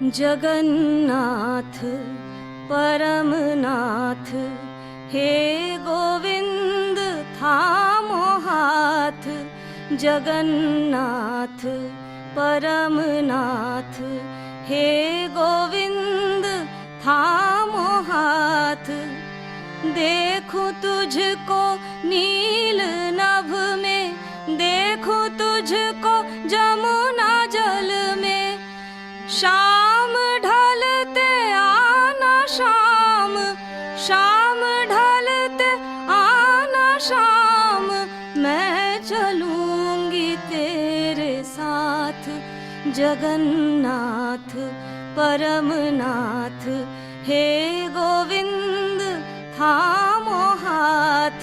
जगन्नाथ परमनाथ हे गोविंद थामो हाथ। जगन्नाथ परमनाथ हे गोविंद थामो हाथ। देखूं तुझको नील नभ में, देखूं तुझको जमुना जल में। शाम ढलते आना शाम, शाम ढलते आना शाम। मैं चलूंगी तेरे साथ। जगन्नाथ परमनाथ हे गोविंद थामो हाथ।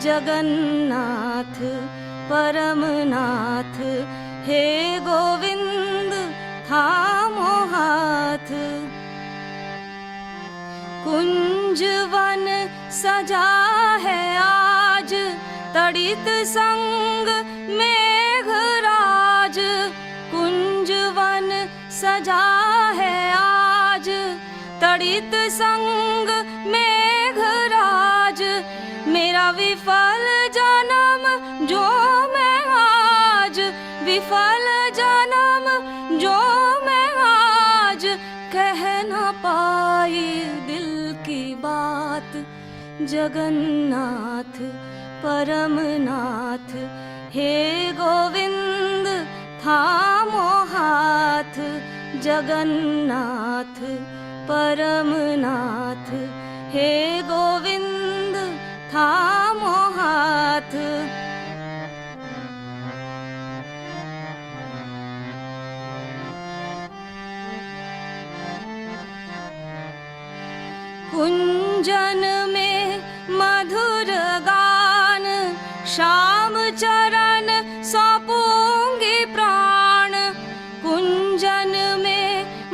जगन्नाथ परमनाथ हे गोविंद थामो हाथ। कुंजवन सजा है आज, तड़ित संग मेघराज। कुंजवन सजा है आज, तड़ित संग मेघराज। मेरा विफल जन्म जो मैं आज, विफल जन्म जो मैं आज। कह न पाई दिल की बात। जगन्नाथ परमनाथ हे गोविंद थामो हाथ। जगन्नाथ परमनाथ हे गोविंद थामो हाथ। कुंजन में मधुर गान, श्याम चरण सौंपूंगी प्राण। कुंजन में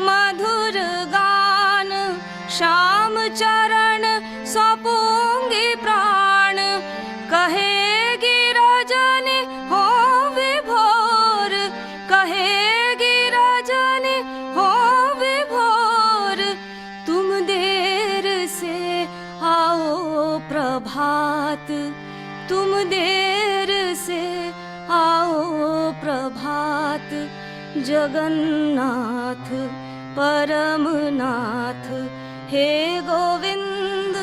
मधुर गान, श्याम चरण सौंपूंगी प्राण। कहेगी रजनी हो विभोर, कहेगी रजनी हो विभोर। तुम देर से आओ प्रभात, तुम देर से आओ प्रभात। जगन्नाथ परमनाथ हे गोविंद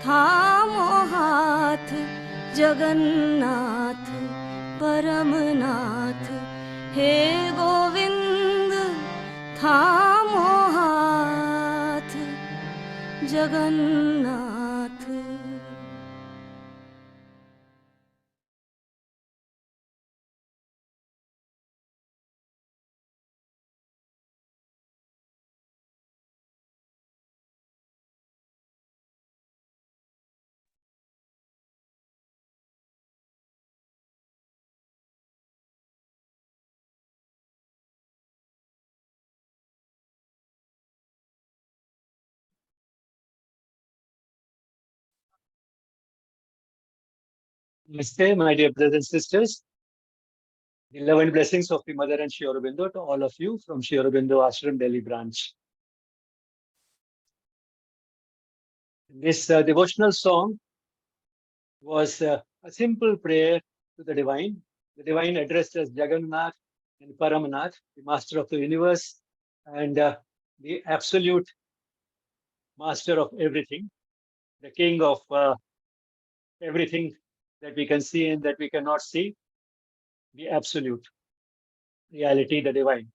थामो हाथ। जगन्नाथ परमनाथ हे गोविंद थामो हाथ। Jagannath. Namaste, my dear brothers and sisters. The love and blessings of the Mother and Sri Aurobindo to all of you from Sri Aurobindo Ashram, Delhi branch. This devotional song was a simple prayer to the divine addressed as Jagannath and Paramanath, the master of the universe and the absolute master of everything, the king of everything that we can see and that we cannot see, the absolute reality, the divine.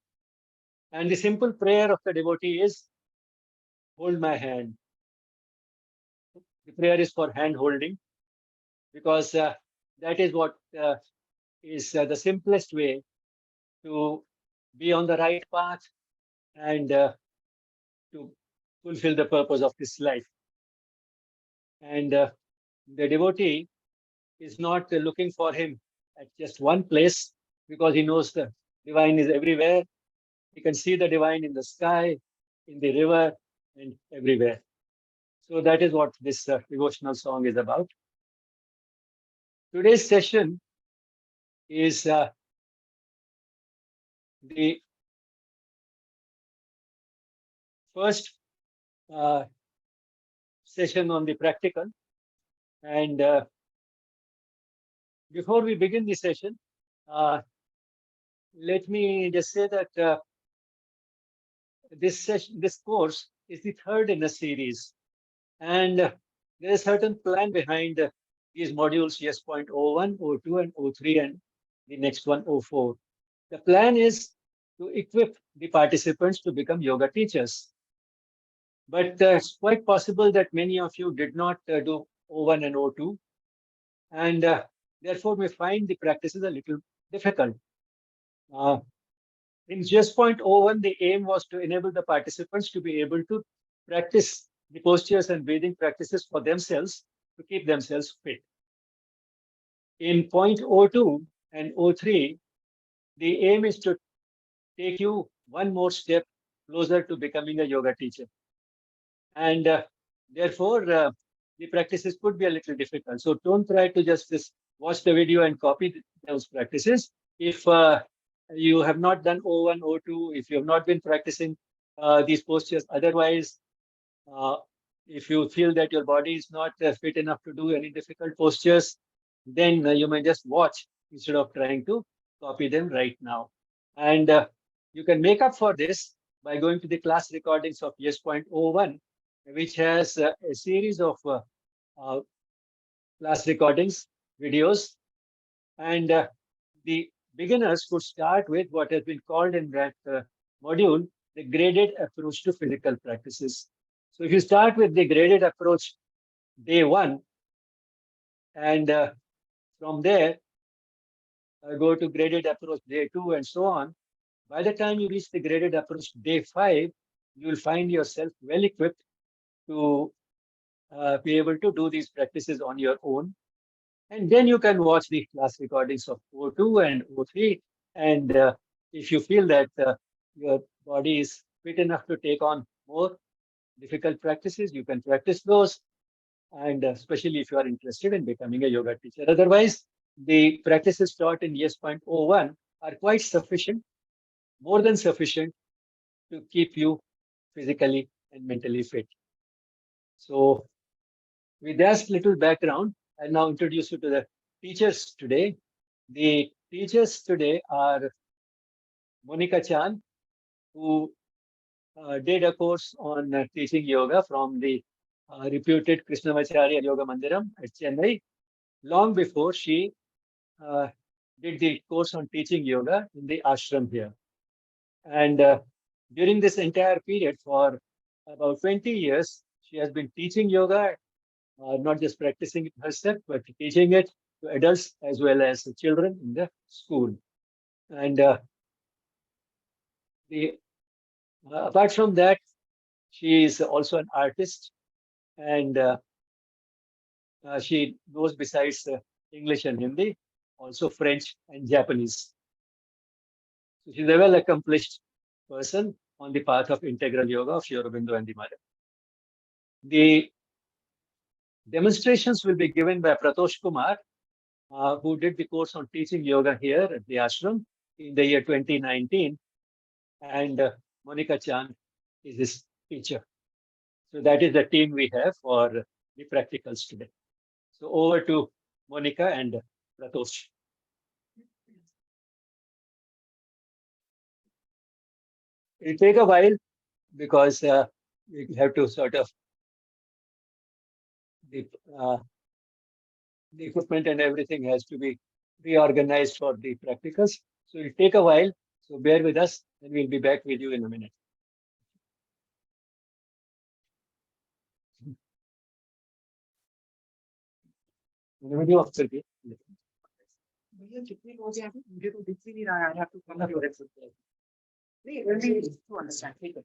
And the simple prayer of the devotee is, hold my hand. The prayer is for hand holding, because that is what is the simplest way to be on the right path and to fulfill the purpose of this life. And the devotee is not looking for him at just one place, because he knows the divine is everywhere. He can see the divine in the sky, in the river, and everywhere. So that is what this devotional song is about. Today's session is the first session on the practical. And before we begin the session, let me just say that this course is the third in a series, and there is a certain plan behind these modules: yes, point 01, 02, and 03, and the next one, 04. The plan is to equip the participants to become yoga teachers. But it's quite possible that many of you did not do 01 and 02, and therefore may find the practices a little difficult. In just point 01, the aim was to enable the participants to be able to practice the postures and breathing practices for themselves to keep themselves fit. In point 02 and 03, the aim is to take you one more step closer to becoming a yoga teacher. And therefore, the practices could be a little difficult. So don't try to just watch the video and copy those practices. If you have not done 01, 02, if you have not been practicing these postures, otherwise, if you feel that your body is not fit enough to do any difficult postures, then you may just watch instead of trying to copy them right now. And you can make up for this by going to the class recordings of Yes.01, which has a series of class recordings, videos, and the beginners could start with what has been called in that module, the graded approach to physical practices. So if you start with the graded approach day 1, and from there go to graded approach day 2, and so on, by the time you reach the graded approach day 5, you will find yourself well equipped to be able to do these practices on your own. And then you can watch the class recordings of 02 and 03. And if you feel that your body is fit enough to take on more difficult practices, you can practice those. And especially if you are interested in becoming a yoga teacher. Otherwise, the practices taught in Yes.01 are quite sufficient, more than sufficient to keep you physically and mentally fit. So with that little background, I'll now introduce you to the teachers today. The teachers today are Monica Chan, who did a course on teaching yoga from the reputed Krishnamacharya Yoga Mandiram at Chennai, long before she did the course on teaching yoga in the ashram here. And during this entire period, for about 20 years, she has been teaching yoga, not just practicing it herself, but teaching it to adults as well as children in the school. And apart from that, she is also an artist, and she knows, besides English and Hindi, also French and Japanese. So she's a well-accomplished person on the path of integral yoga of Sri Aurobindo and the Mother. The demonstrations will be given by PRATOSH Kumar, who did the course on teaching yoga here at the ashram in the year 2019. And Monica Chan is his teacher. So that is the team we have for the practicals today. So over to Monica and PRATOSH. It'll take a while because we have to sort of the equipment and everything has to be reorganized for the practicals. So it'll take a while. So bear with us, and we'll be back with you in a minute. Video of करके भैया कितने रोज हैं मुझे तो दिख ही नहीं रहा है I have to come your exercise नहीं रियली टू अंडरस्टैंड ठीक है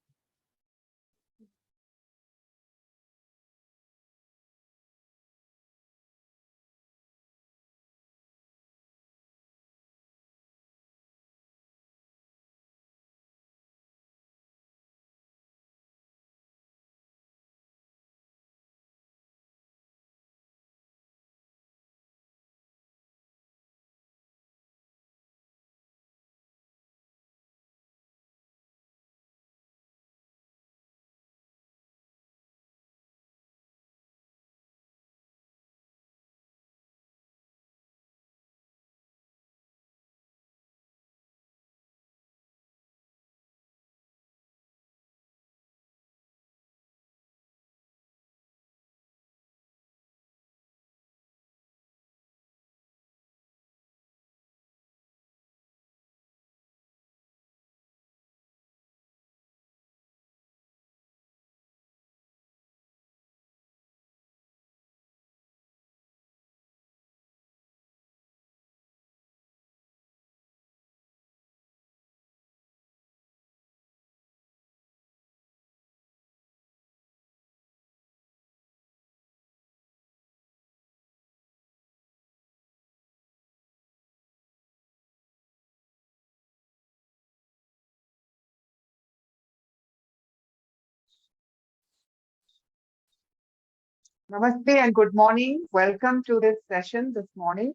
Namaste and good morning. Welcome to this session this morning.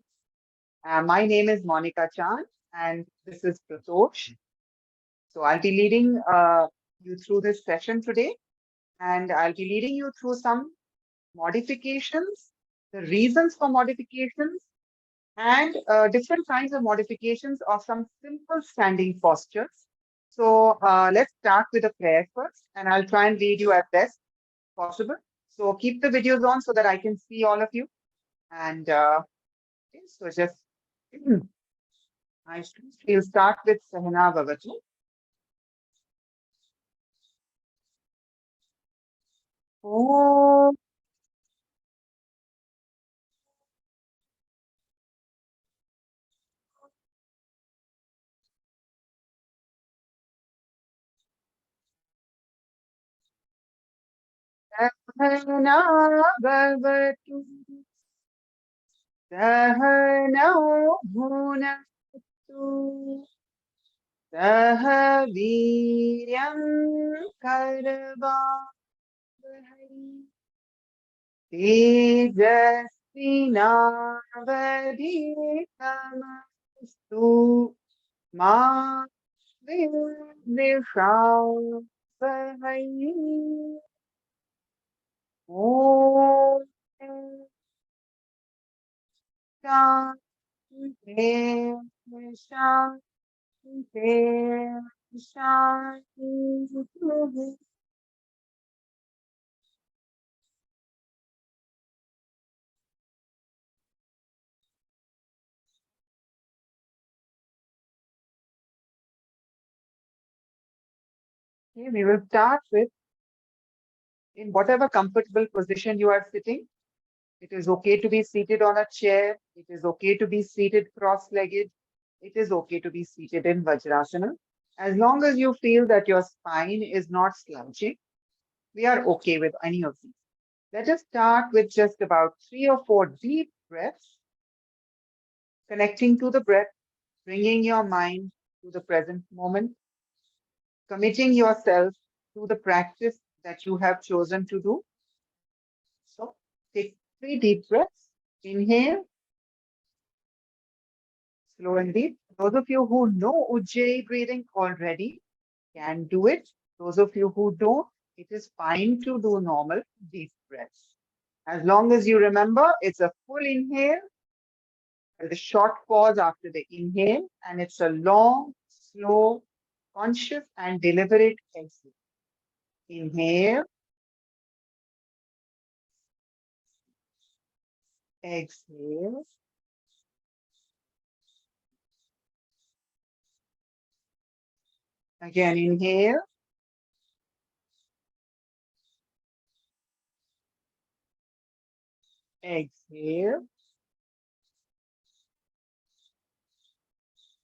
My name is Monica Chan and this is PRATOSH. So I'll be leading you through this session today, and I'll be leading you through some modifications, the reasons for modifications, and different kinds of modifications of some simple standing postures. So let's start with a prayer first, and I'll try and lead you as best possible. So keep the videos on so that I can see all of you. And okay, so just we'll start with Sahana Bhavatu. Om Sahana Bhavatu Sahana Bhunatu Saha Veeryam Karvavahai Tejasvinavadhitamastu Ma Vishvavahai Om Shanti Shanti Shanti. Okay, we will start with, in whatever comfortable position you are sitting. It is okay to be seated on a chair. It is okay to be seated cross-legged. It is okay to be seated in Vajrasana. As long as you feel that your spine is not slouching, we are okay with any of these. Let us start with just about 3 or 4 deep breaths, connecting to the breath, bringing your mind to the present moment, committing yourself to the practice that you have chosen to do. So take 3 deep breaths. Inhale, slow and deep. Those of you who know Ujjayi breathing already can do it. Those of you who don't, it is fine to do normal deep breaths. As long as you remember, it's a full inhale with a short pause after the inhale, and it's a long, slow, conscious, and deliberate exhale. Inhale, exhale. Again, inhale. Exhale.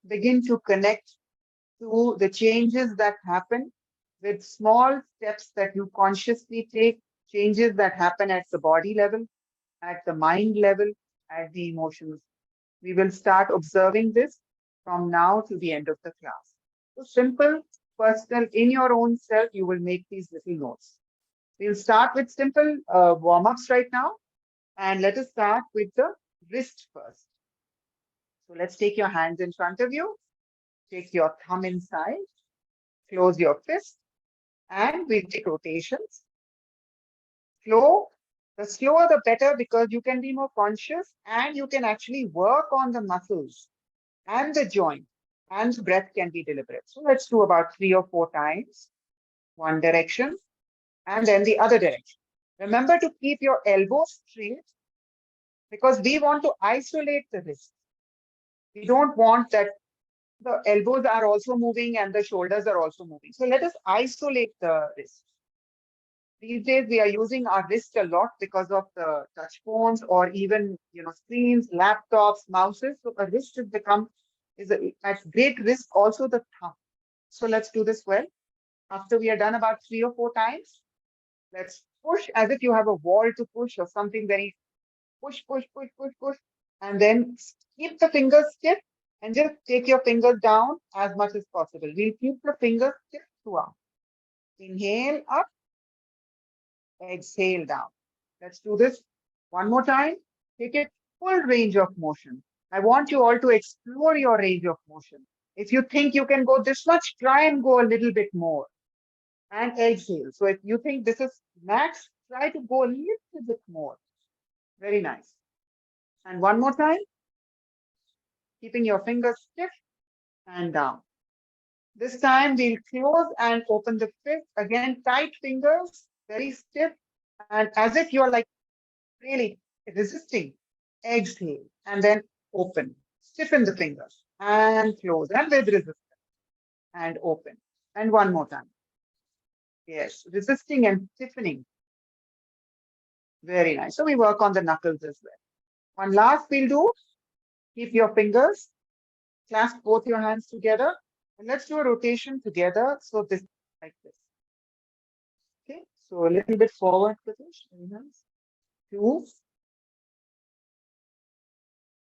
Begin to connect to the changes that happen with small steps that you consciously take, changes that happen at the body level, at the mind level, at the emotions. We will start observing this from now to the end of the class. So simple, personal, in your own self, you will make these little notes. We'll start with simple warm-ups right now. And let us start with the wrist first. So let's take your hands in front of you. Take your thumb inside. Close your fist. And we'll take rotations. Slow. The slower the better, because you can be more conscious and you can actually work on the muscles and the joint, and breath can be deliberate. So let's do about 3 or 4 times. One direction and then the other direction. Remember to keep your elbows straight, because we want to isolate the wrist. We don't want that the elbows are also moving and the shoulders are also moving. So let us isolate the wrist. These days we are using our wrist a lot because of the touch phones or even screens, laptops, mouses. So a wrist has become at great risk. Also the thumb. So let's do this well. After we are done about 3 or 4 times, let's push as if you have a wall to push or something very push, push, push, push, push, and then keep the fingers stiff and just take your fingers down as much as possible. We'll keep the fingers stiff throughout. Inhale up, exhale down. Let's do this one more time. Take it full range of motion. I want you all to explore your range of motion. If you think you can go this much, try and go a little bit more. And exhale. So if you think this is max, try to go a little bit more. Very nice. And one more time, keeping your fingers stiff and down. This time we'll close and open the fist. Again, tight fingers, very stiff, and as if you're like really resisting. Exhale and then open. Stiffen the fingers and close and with resistance and open. And one more time. Yes, resisting and stiffening. Very nice. So we work on the knuckles as well. One last we'll do. Keep your fingers, clasp both your hands together, and let's do a rotation together. So this like this. Okay, so a little bit forward, Pratish. Very nice. Two.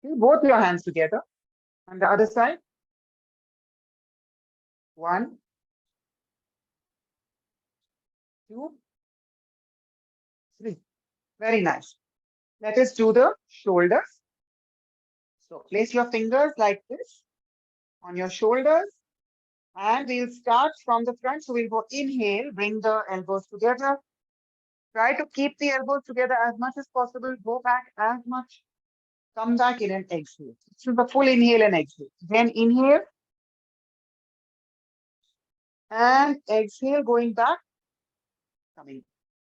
Okay, both your hands together. On the other side. One. Two. Three. Very nice. Let us do the shoulders. So place your fingers like this on your shoulders. And we'll start from the front. So we'll go inhale, bring the elbows together. Try to keep the elbows together as much as possible. Go back as much. Come back in and exhale. So the full inhale and exhale. Then inhale. And exhale, going back. Coming.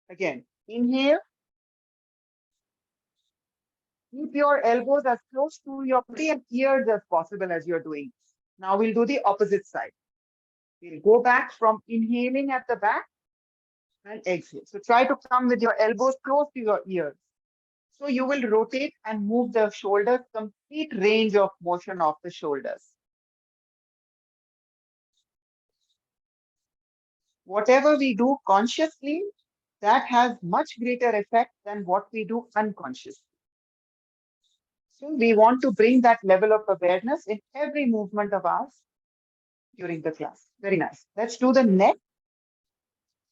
Again. Inhale. Keep your elbows as close to your body and ears as possible as you're doing. Now we'll do the opposite side. We'll go back from inhaling at the back and exhale. So try to come with your elbows close to your ears. So you will rotate and move the shoulders, complete range of motion of the shoulders. Whatever we do consciously, that has much greater effect than what we do unconsciously. So we want to bring that level of awareness in every movement of ours during the class. Very nice. Let's do the neck.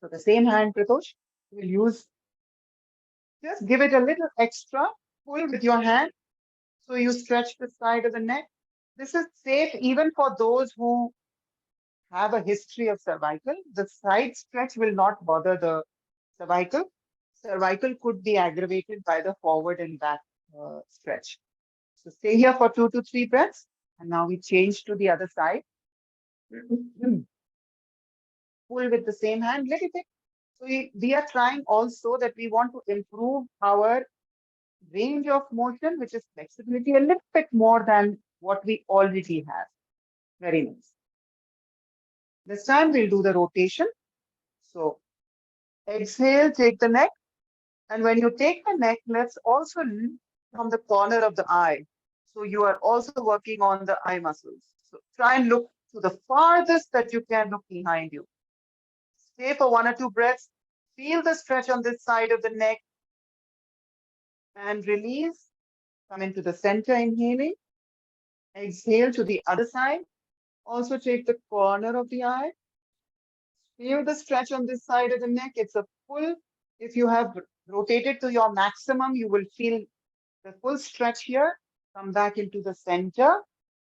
So the same hand, Pratosh, we'll use, just give it a little extra pull with your hand. So you stretch the side of the neck. This is safe even for those who have a history of cervical. The side stretch will not bother the cervical. Cervical could be aggravated by the forward and back stretch. So stay here for 2 to 3 breaths. And now we change to the other side. Pull with the same hand, little bit. So we are trying also that we want to improve our range of motion, which is flexibility, a little bit more than what we already have. Very nice. This time we'll do the rotation. So exhale, take the neck. And when you take the neck, let's also look from the corner of the eye. So you are also working on the eye muscles. So try and look to the farthest that you can look behind you. Stay for 1 or 2 breaths. Feel the stretch on this side of the neck. And release. Come into the center, inhaling. Exhale to the other side. Also take the corner of the eye. Feel the stretch on this side of the neck. It's a full. If you have rotated to your maximum, you will feel the full stretch here. Come back into the center.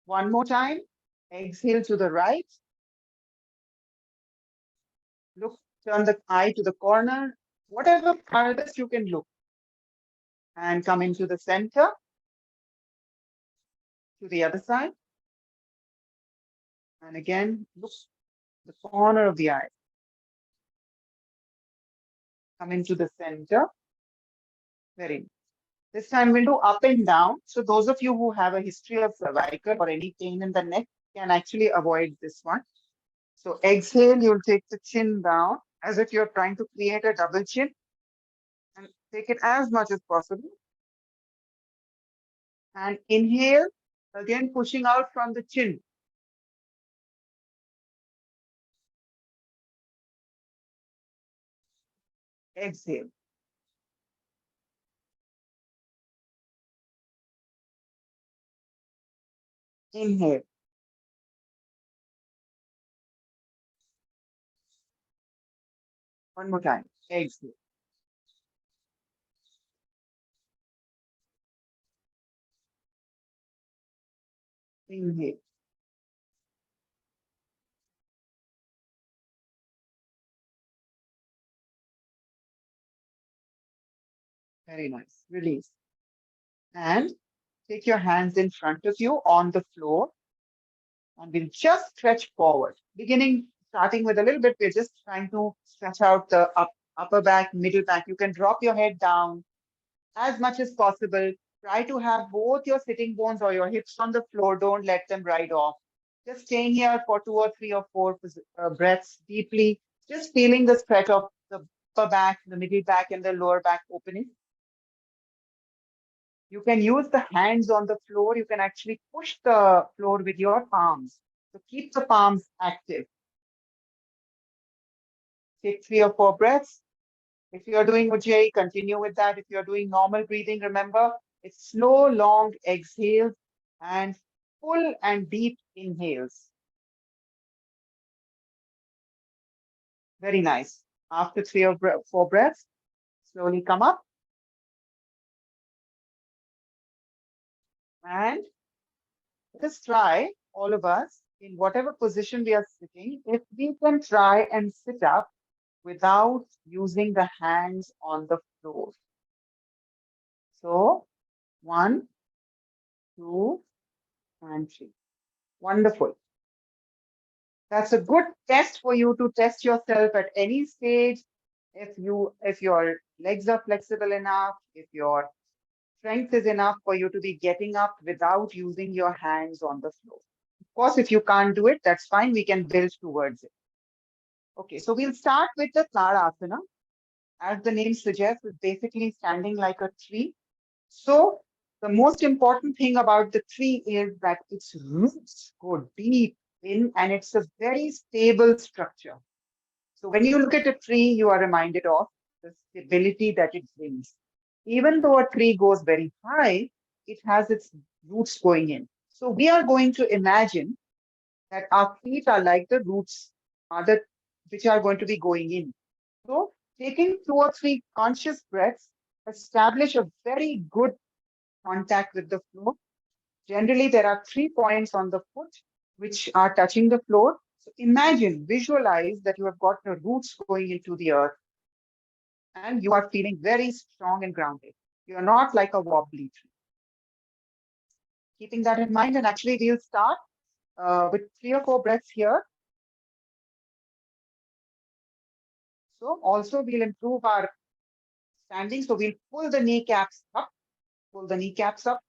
One more time. Exhale to the right. Look, turn the eye to the corner. Whatever farthest you can look. And come into the center. To the other side. And again, look the corner of the eye. Come into the center. Very nice. This time we'll do up and down. So those of you who have a history of cervical or any pain in the neck can actually avoid this one. So exhale, you'll take the chin down as if you're trying to create a double chin. And take it as much as possible. And inhale, again pushing out from the chin. Exhale. Inhale. One more time. Exhale. Inhale. Very nice. Release. And take your hands in front of you on the floor. And we'll just stretch forward. Starting with a little bit, we're just trying to stretch out the upper back, middle back. You can drop your head down as much as possible. Try to have both your sitting bones or your hips on the floor. Don't let them ride off. Just staying here for 2 or 3 or 4 breaths deeply. Just feeling the stretch of the upper back, the middle back, and the lower back opening. You can use the hands on the floor. You can actually push the floor with your palms. So keep the palms active. Take 3 or 4 breaths. If you're doing Ujjayi, continue with that. If you're doing normal breathing, remember, it's slow, long exhales and full and deep inhales. Very nice. After 3 or 4 breaths, slowly come up. And let us try, all of us, in whatever position we are sitting, if we can try and sit up without using the hands on the floor. So, 1, 2, and 3. Wonderful. That's a good test for you to test yourself at any stage. If your legs are flexible enough, if your strength is enough for you to be getting up without using your hands on the floor. Of course, if you can't do it, that's fine. We can build towards it. Okay, so we'll start with the Asana. As the name suggests, it's basically standing like a tree. So the most important thing about the tree is that its roots go deep in and it's a very stable structure. So when you look at a tree, you are reminded of the stability that it brings. Even though a tree goes very high, it has its roots going in. So we are going to imagine that our feet are like the roots which are going to be going in. So taking 2 or 3 conscious breaths, establish a very good contact with the floor. Generally, there are 3 points on the foot which are touching the floor. So visualize that you have got the roots going into the earth and you are feeling very strong and grounded. You're not like a wobbly tree. Keeping that in mind, and actually we'll start with 3 or 4 breaths here. So also we'll improve our standing. So we'll pull the kneecaps up,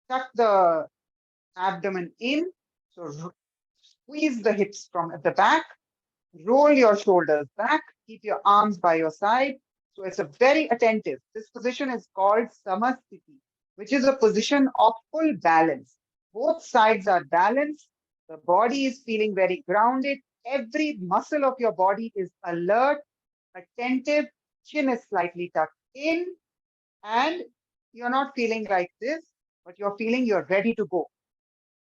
tuck the abdomen in. So squeeze the hips from at the back, roll your shoulders back, keep your arms by your side. So it's a very attentive. This position is called Samasthiti, which is a position of full balance. Both sides are balanced. The body is feeling very grounded. Every muscle of your body is alert, attentive. Chin is slightly tucked in. And you're not feeling like this, but you're feeling you're ready to go.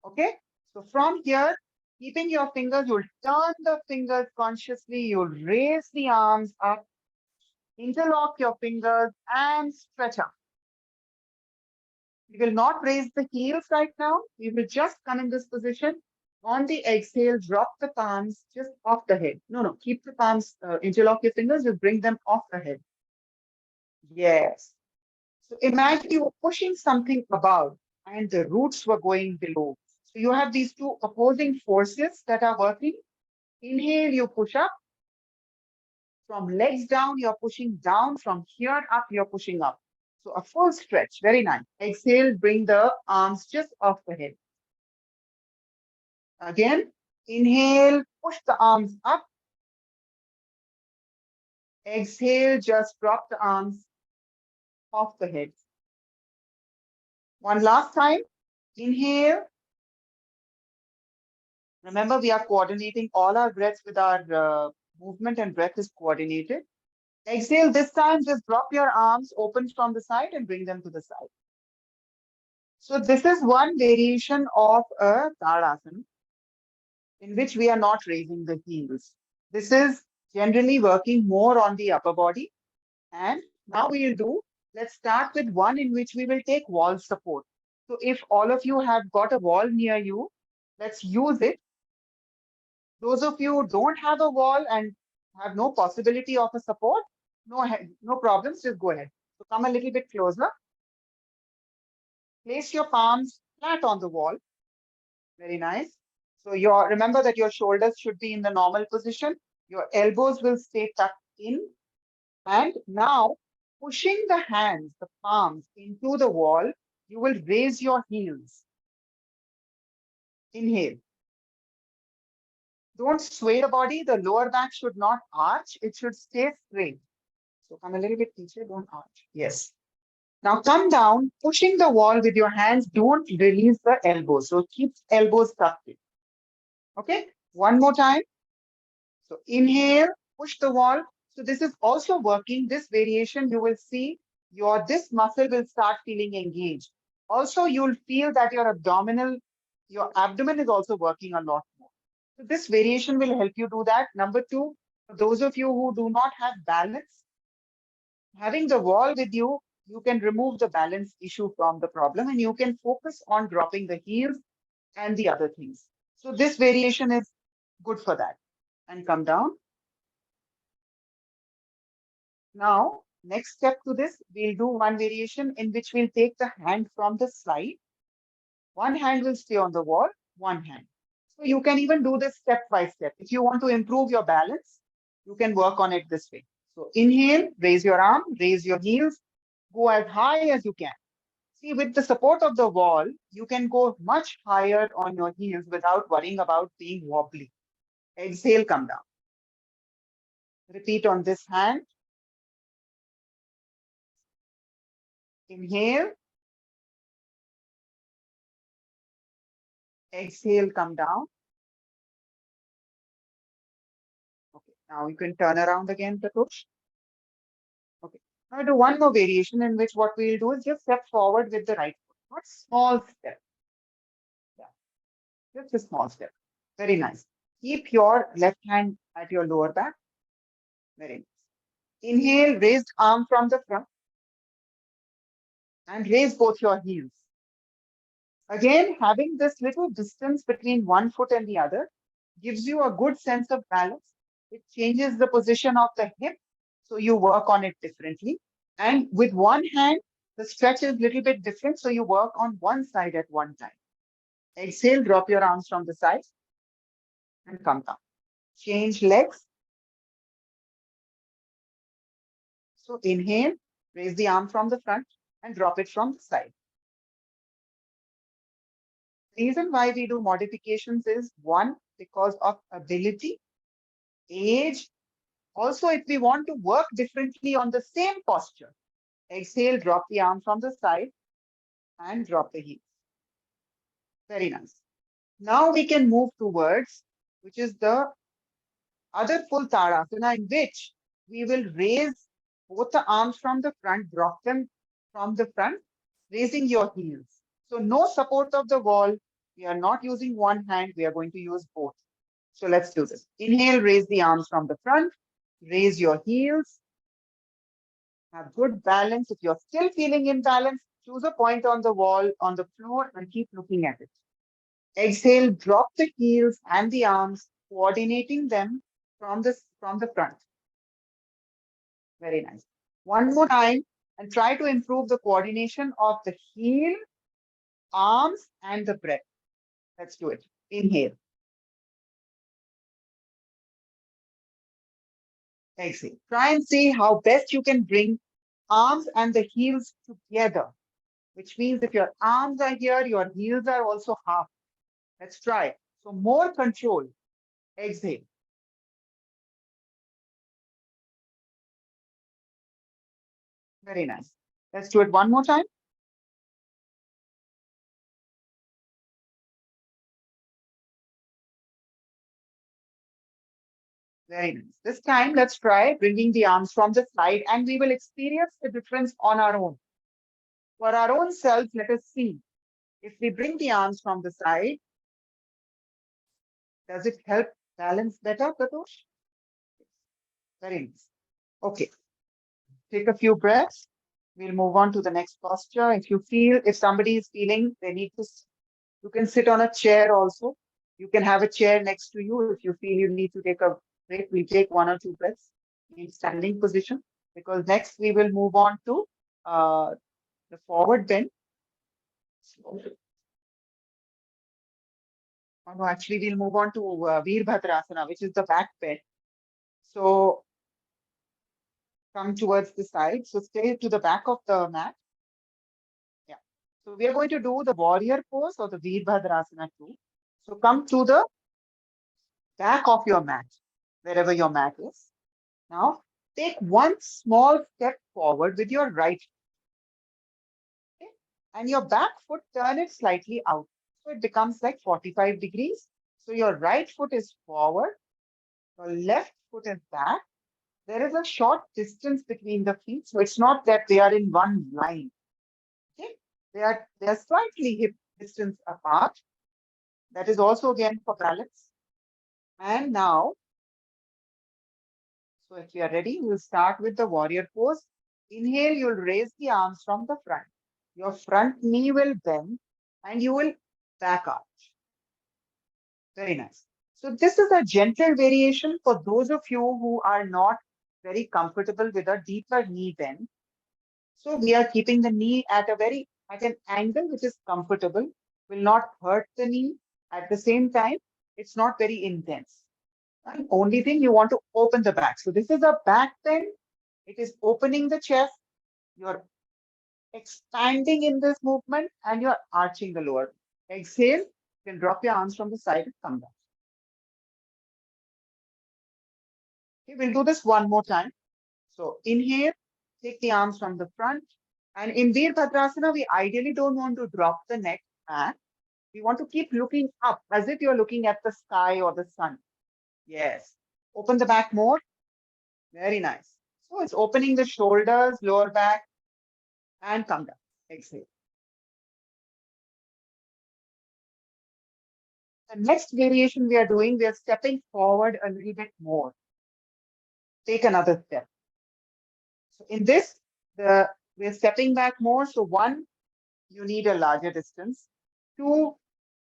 Okay? So from here, keeping your fingers, you'll turn the fingers consciously. You'll raise the arms up, interlock your fingers and stretch up. We will not raise the heels right now. We will just come in this position. On the exhale, drop the palms just off the head. No, keep the palms, interlock your fingers, you'll bring them off the head. Yes. So imagine you were pushing something above and the roots were going below. So you have these 2 opposing forces that are working. Inhale, you push up. From legs down, you're pushing down. From here up, you're pushing up. So a full stretch, very nice. Exhale, bring the arms just off the head. Again, inhale, push the arms up. Exhale, just drop the arms off the head. One last time, inhale. Remember, we are coordinating all our breaths with our movement, and breath is coordinated. Exhale, this time just drop your arms open from the side and bring them to the side. So this is one variation of a Asana in which we are not raising the heels. This is generally working more on the upper body. And now let's start with one in which we will take wall support. So if all of you have got a wall near you, let's use it. Those of you who don't have a wall and have no possibility of a support, no problems, just go ahead. So come a little bit closer. Place your palms flat on the wall. Very nice. So remember that your shoulders should be in the normal position. Your elbows will stay tucked in. And now, pushing the hands, the palms into the wall, you will raise your heels. Inhale. Don't sway the body. The lower back should not arch. It should stay straight. So come a little bit teacher, don't arch. Yes. Now come down, pushing the wall with your hands. Don't release the elbows. So keep elbows tucked in. Okay. One more time. So inhale, push the wall. So this is also working. This variation, you will see this muscle will start feeling engaged. Also, you'll feel that your abdomen is also working a lot more. So this variation will help you do that. Number two, for those of you who do not have balance, having the wall with you, you can remove the balance issue from the problem and you can focus on dropping the heels and the other things. So this variation is good for that. And come down. Now, next step to this, we'll do one variation in which we'll take the hand from the side. One hand will stay on the wall, one hand. So you can even do this step by step. If you want to improve your balance, you can work on it this way. So inhale, raise your arm, raise your heels, go as high as you can. See, with the support of the wall, you can go much higher on your heels without worrying about being wobbly. Exhale, come down. Repeat on this hand. Inhale. Exhale, come down. Okay, now you can turn around again, PRATOSH. Okay, now do one more variation in which what we'll do is just step forward with the right foot. Not small step. Yeah, just a small step. Very nice. Keep your left hand at your lower back. Very nice. Inhale, raised arm from the front. And raise both your heels. Again, having this little distance between one foot and the other gives you a good sense of balance. It changes the position of the hip, so you work on it differently. And with one hand, the stretch is a little bit different, so you work on one side at one time. Exhale, drop your arms from the side and come down. Change legs. So inhale, raise the arm from the front and drop it from the side. The reason why we do modifications is one, because of ability, age. Also, if we want to work differently on the same posture, exhale, drop the arm from the side and drop the heels. Very nice. Now we can move towards, which is the other full Tadasana, in which we will raise both the arms from the front, drop them from the front, raising your heels. So no support of the wall. We are not using one hand. We are going to use both. So let's do this. Inhale, raise the arms from the front, raise your heels. Have good balance. If you're still feeling imbalanced, choose a point on the wall, on the floor, and keep looking at it. Exhale, drop the heels and the arms, coordinating them from the front. Very nice. One more time, and try to improve the coordination of the heel, arms, and the breath. Let's do it. Inhale. Exhale. Try and see how best you can bring arms and the heels together, which means if your arms are here, your heels are also half. Let's try. So more control. Exhale. Very nice. Let's do it one more time. Very nice. This time, let's try bringing the arms from the side and we will experience the difference on our own. For our own self, let us see. If we bring the arms from the side, does it help balance better, PRATOSH? Very nice. Okay. Take a few breaths. We'll move on to the next posture. If somebody is feeling they need to, you can sit on a chair also. You can have a chair next to you. If you feel you need to take a break, we'll take 1 or 2 breaths in standing position, because next we will move on to the forward bend. Oh, no, actually, we'll move on to Veer Bhattarasana, which is the back bend. So come towards the side. So stay to the back of the mat. Yeah. So we are going to do the warrior pose or the Veer Bhattarasana too. So come to the back of your mat, wherever your mat is. Now take one small step forward with your right foot, okay? And your back foot, turn it slightly out. So it becomes like 45 degrees. So your right foot is forward, your left foot is back. There is a short distance between the feet. So it's not that they are in one line. Okay? They are slightly hip distance apart. That is also again for balance. And now, so if you are ready, we'll start with the warrior pose. Inhale, you'll raise the arms from the front. Your front knee will bend and you will back arch. Very nice. So this is a gentle variation for those of you who are not very comfortable with a deeper knee bend. So we are keeping the knee at an angle which is comfortable, will not hurt the knee. At the same time, it's not very intense. And only thing, you want to open the back. So this is a back bend. It is opening the chest. You're expanding in this movement and you're arching the lower. Exhale, you can drop your arms from the side and come down. Okay, we'll do this one more time. So inhale, take the arms from the front. And in Veer Bhattarasana, we ideally don't want to drop the neck back. We want to keep looking up as if you're looking at the sky or the sun. Yes. Open the back more. Very nice. So it's opening the shoulders, lower back, and come down. Exhale. The next variation we are doing, we are stepping forward a little bit more. Take another step. So in this, we are stepping back more. So 1, you need a larger distance. 2,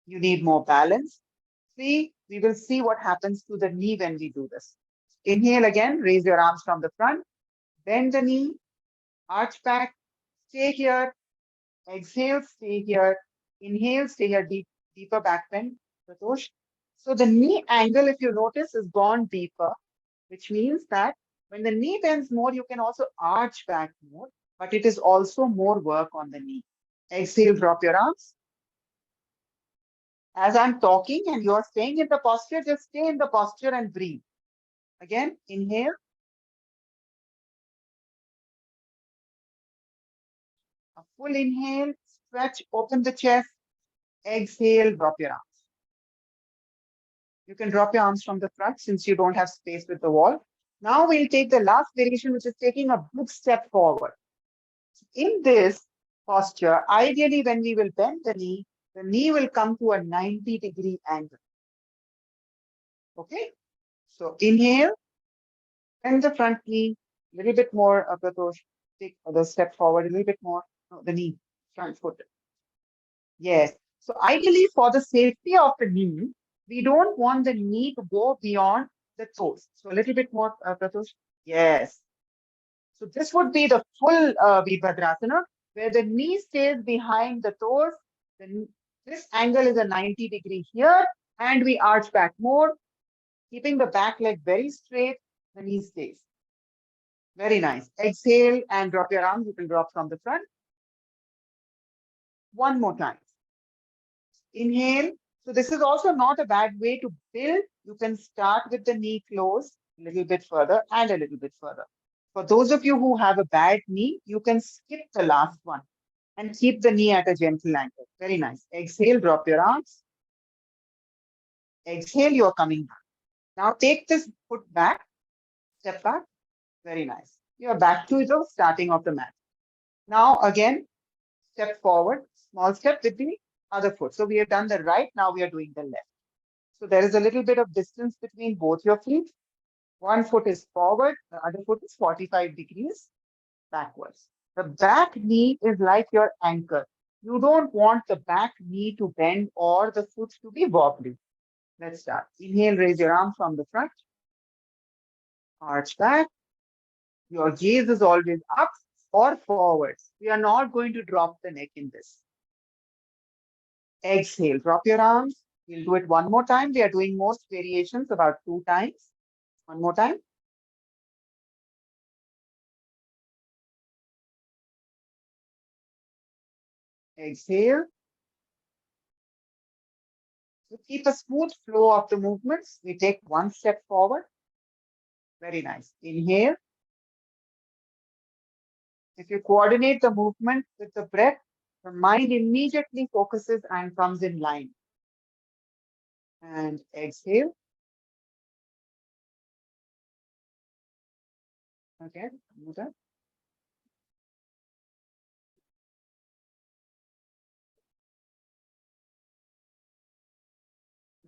you need more balance. 3, we will see what happens to the knee when we do this. Inhale again, raise your arms from the front, bend the knee, arch back, stay here. Exhale, stay here. Inhale, stay here, deeper back bend, PRATOSH. So the knee angle, if you notice, is gone deeper, which means that when the knee bends more, you can also arch back more, but it is also more work on the knee. Exhale, drop your arms. As I'm talking and you're staying in the posture, just stay in the posture and breathe. Again, inhale. A full inhale, stretch, open the chest. Exhale, drop your arms. You can drop your arms from the front since you don't have space with the wall. Now we'll take the last variation, which is taking a big step forward. In this posture, ideally when we will bend the knee will come to a 90-degree angle. Okay? So inhale, bend the front knee, a little bit more, PRATOSH. Take the step forward a little bit more. No, the knee, front foot. Yes. So ideally for the safety of the knee, we don't want the knee to go beyond the toes. So a little bit more, PRATOSH. Yes. So this would be the full Veer Bhattarasana, where the knee stays behind the toes. This angle is a 90-degree here, and we arch back more, keeping the back leg very straight. The knee stays. Very nice. Exhale and drop your arms. You can drop from the front. One more time. Inhale. So this is also not a bad way to build. You can start with the knee closed, a little bit further and a little bit further. For those of you who have a bad knee, you can skip the last one and keep the knee at a gentle angle. Very nice. Exhale, drop your arms. Exhale, you are coming back. Now take this foot back, step back. Very nice. You are back to the starting of the mat. Now again, step forward, small step with the other foot. So we have done the right, now we are doing the left. So there is a little bit of distance between both your feet. One foot is forward, the other foot is 45 degrees backwards. The back knee is like your anchor. You don't want the back knee to bend or the foot to be wobbly. Let's start. Inhale, raise your arm from the front. Arch back. Your gaze is always up or forward. We are not going to drop the neck in this. Exhale, drop your arms. We'll do it one more time. We are doing most variations about 2 times. One more time. Exhale. To keep a smooth flow of the movements, we take 1 step forward. Very nice. Inhale. If you coordinate the movement with the breath, the mind immediately focuses and comes in line. And exhale. Okay, do that.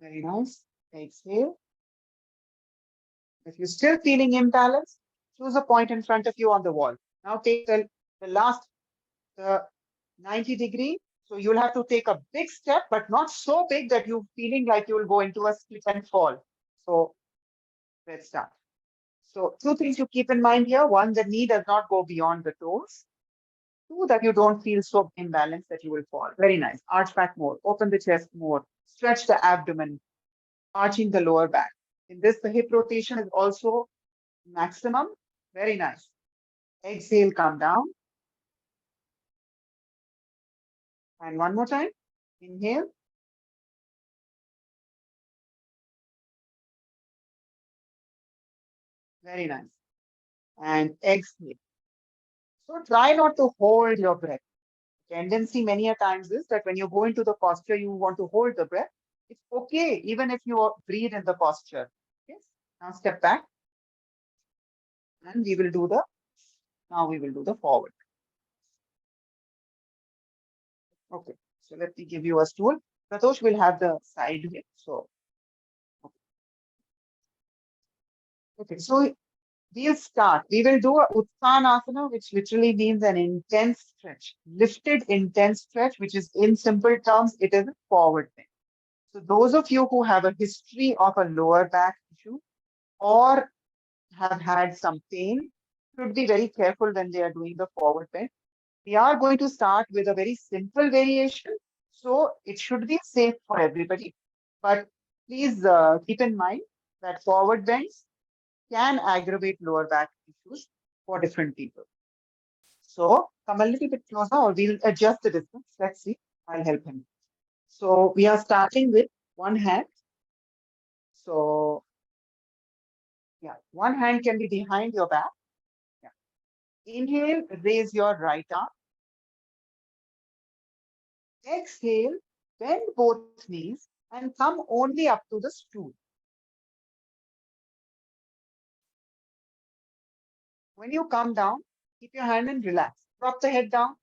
Very nice. Exhale. If you're still feeling imbalanced, choose a point in front of you on the wall. Now take the last 90-degree. So you'll have to take a big step, but not so big that you're feeling like you'll go into a slip and fall. So let's start. So 2 things to keep in mind here. 1, the knee does not go beyond the toes. 2, that you don't feel so imbalanced that you will fall. Very nice. Arch back more. Open the chest more. Stretch the abdomen. Arching the lower back. In this, the hip rotation is also maximum. Very nice. Exhale, come down. And one more time. Inhale. Very nice. And exhale. So try not to hold your breath. Tendency many a times is that when you go into the posture, you want to hold the breath. It's okay, even if you breathe in the posture. Yes. Now step back. And we will do the forward. Okay. So let me give you a stool. Pratosh will have the side view. So, okay. So we'll start. We will do a Uttanasana, which literally means an intense stretch, lifted intense stretch, which is in simple terms, it is a forward bend. So those of you who have a history of a lower back issue or have had some pain should be very careful when they are doing the forward bend. We are going to start with a very simple variation. So it should be safe for everybody. But please keep in mind that forward bends can aggravate lower back issues for different people. So come a little bit closer or we'll adjust the distance. Let's see. I'll help him. So we are starting with one hand. So yeah, one hand can be behind your back. Yeah. Inhale, raise your right arm. Exhale, bend both knees and come only up to the stool. When you come down, keep your hand and relax. Drop the head down.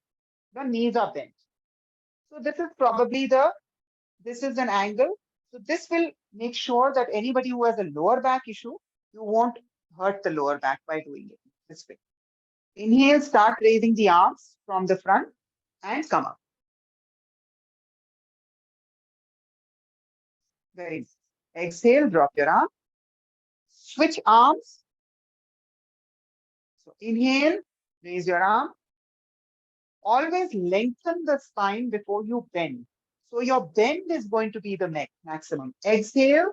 The knees are bent. So this is probably this is an angle. So this will make sure that anybody who has a lower back issue, you won't hurt the lower back by doing it this way. Inhale, start raising the arms from the front and come up. Very nice. Exhale, drop your arm. Switch arms. So inhale, raise your arm. Always lengthen the spine before you bend. So your bend is going to be the neck maximum. Exhale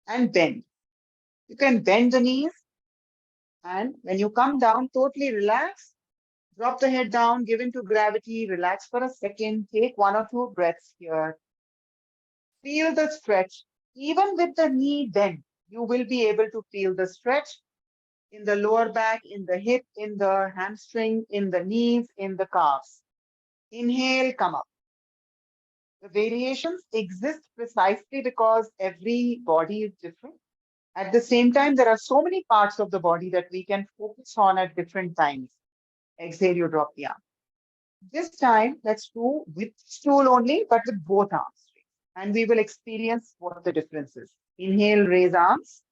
and bend. You can bend the knees. And when you come down, totally relax. Drop the head down, give into gravity, relax for a second. Take 1 or 2 breaths here. Feel the stretch. Even with the knee bent, you will be able to feel the stretch in the lower back, in the hip, in the hamstring, in the knees, in the calves. Inhale, come up. The variations exist precisely because every body is different. At the same time, there are so many parts of the body that we can focus on at different times. Exhale, you drop the arm. This time, let's do with stool only, but with both arms. And we will experience what the difference is. Inhale, raise arms.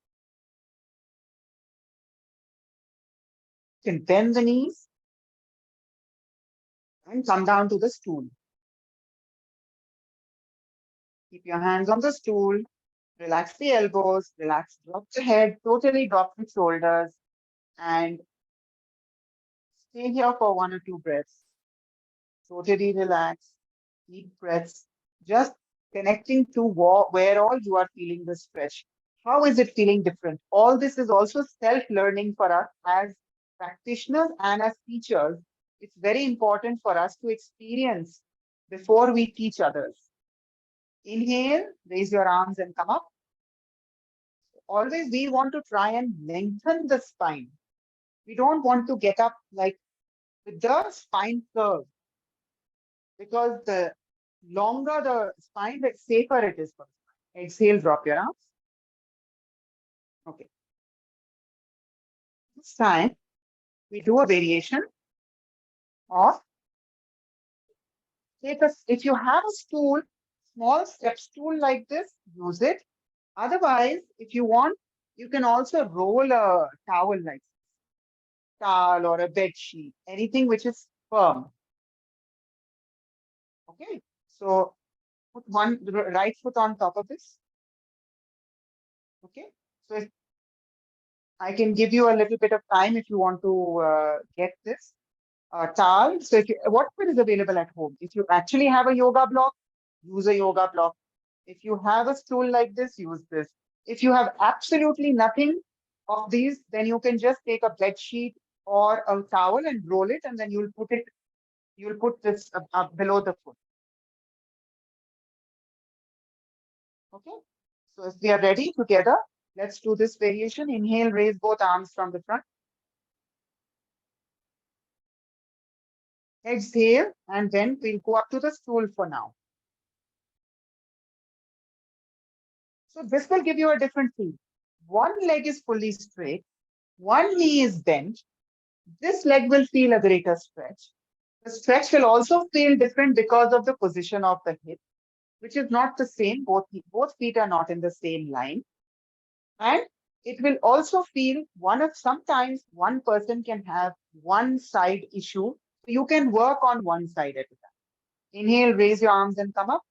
You can bend the knees. and come down to the stool. Keep your hands on the stool. Relax the elbows, drop the head, totally drop the shoulders, and stay here for 1 or 2 breaths. Totally relax, deep breaths, just connecting to where all you are feeling the stretch. How is it feeling different? All this is also self-learning for us as practitioners and as teachers. It's very important for us to experience before we teach others. Inhale, raise your arms and come up. Always we want to try and lengthen the spine. We don't want to get up like with the spine curve, because the longer the spine, the safer it is for the spine. Exhale, drop your arms. Okay. This time we do a variation of if you have a stool, small step stool like this, use it. Otherwise, if you want, you can also roll a towel like this, towel or a bed sheet, anything which is firm. Okay, so put the right foot on top of this. Okay, so if I can give you a little bit of time if you want to get this towel. So whatever is available at home. If you actually have a yoga block, use a yoga block. If you have a stool like this, use this. If you have absolutely nothing of these, then you can just take a bed sheet or a towel and roll it, and then you'll put this below the foot. Okay, so if we are ready together, let's do this variation. Inhale, raise both arms from the front. Exhale, and then we'll go up to the stool for now. So this will give you a different feel. One leg is fully straight, one knee is bent. This leg will feel a greater stretch. The stretch will also feel different because of the position of the hip, which is not the same. Both feet are not in the same line. And it will also feel sometimes one person can have one side issue. So you can work on one side at a time. Inhale, raise your arms and come up.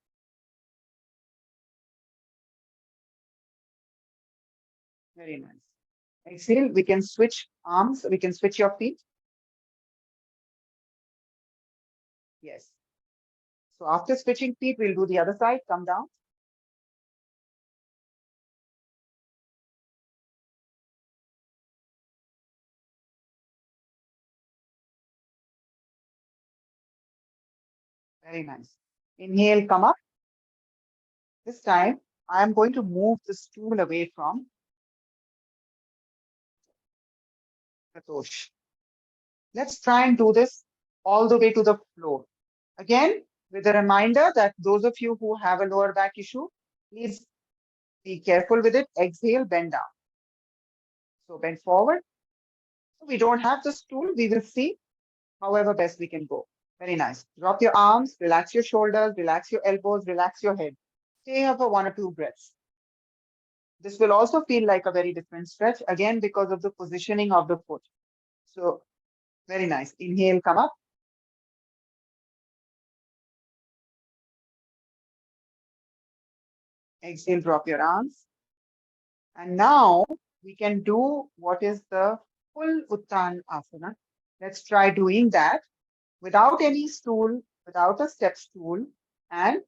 Very nice. Exhale, we can switch arms, we can switch your feet. Yes. So after switching feet, we'll do the other side. Come down. Very nice. Inhale, come up. This time, I am going to move the stool away from PRATOSH. Let's try and do this all the way to the floor. Again, with a reminder that those of you who have a lower back issue, please be careful with it. Exhale, bend down. So bend forward. So we don't have the stool. We will see however best we can go. Very nice. Drop your arms, relax your shoulders, relax your elbows, relax your head. Stay here for 1 or 2 breaths. This will also feel like a very different stretch, again, because of the positioning of the foot. So very nice. Inhale, come up. Exhale, drop your arms. And now we can do what is the full Uttan Asana. Let's try doing that without any stool, without a step stool, and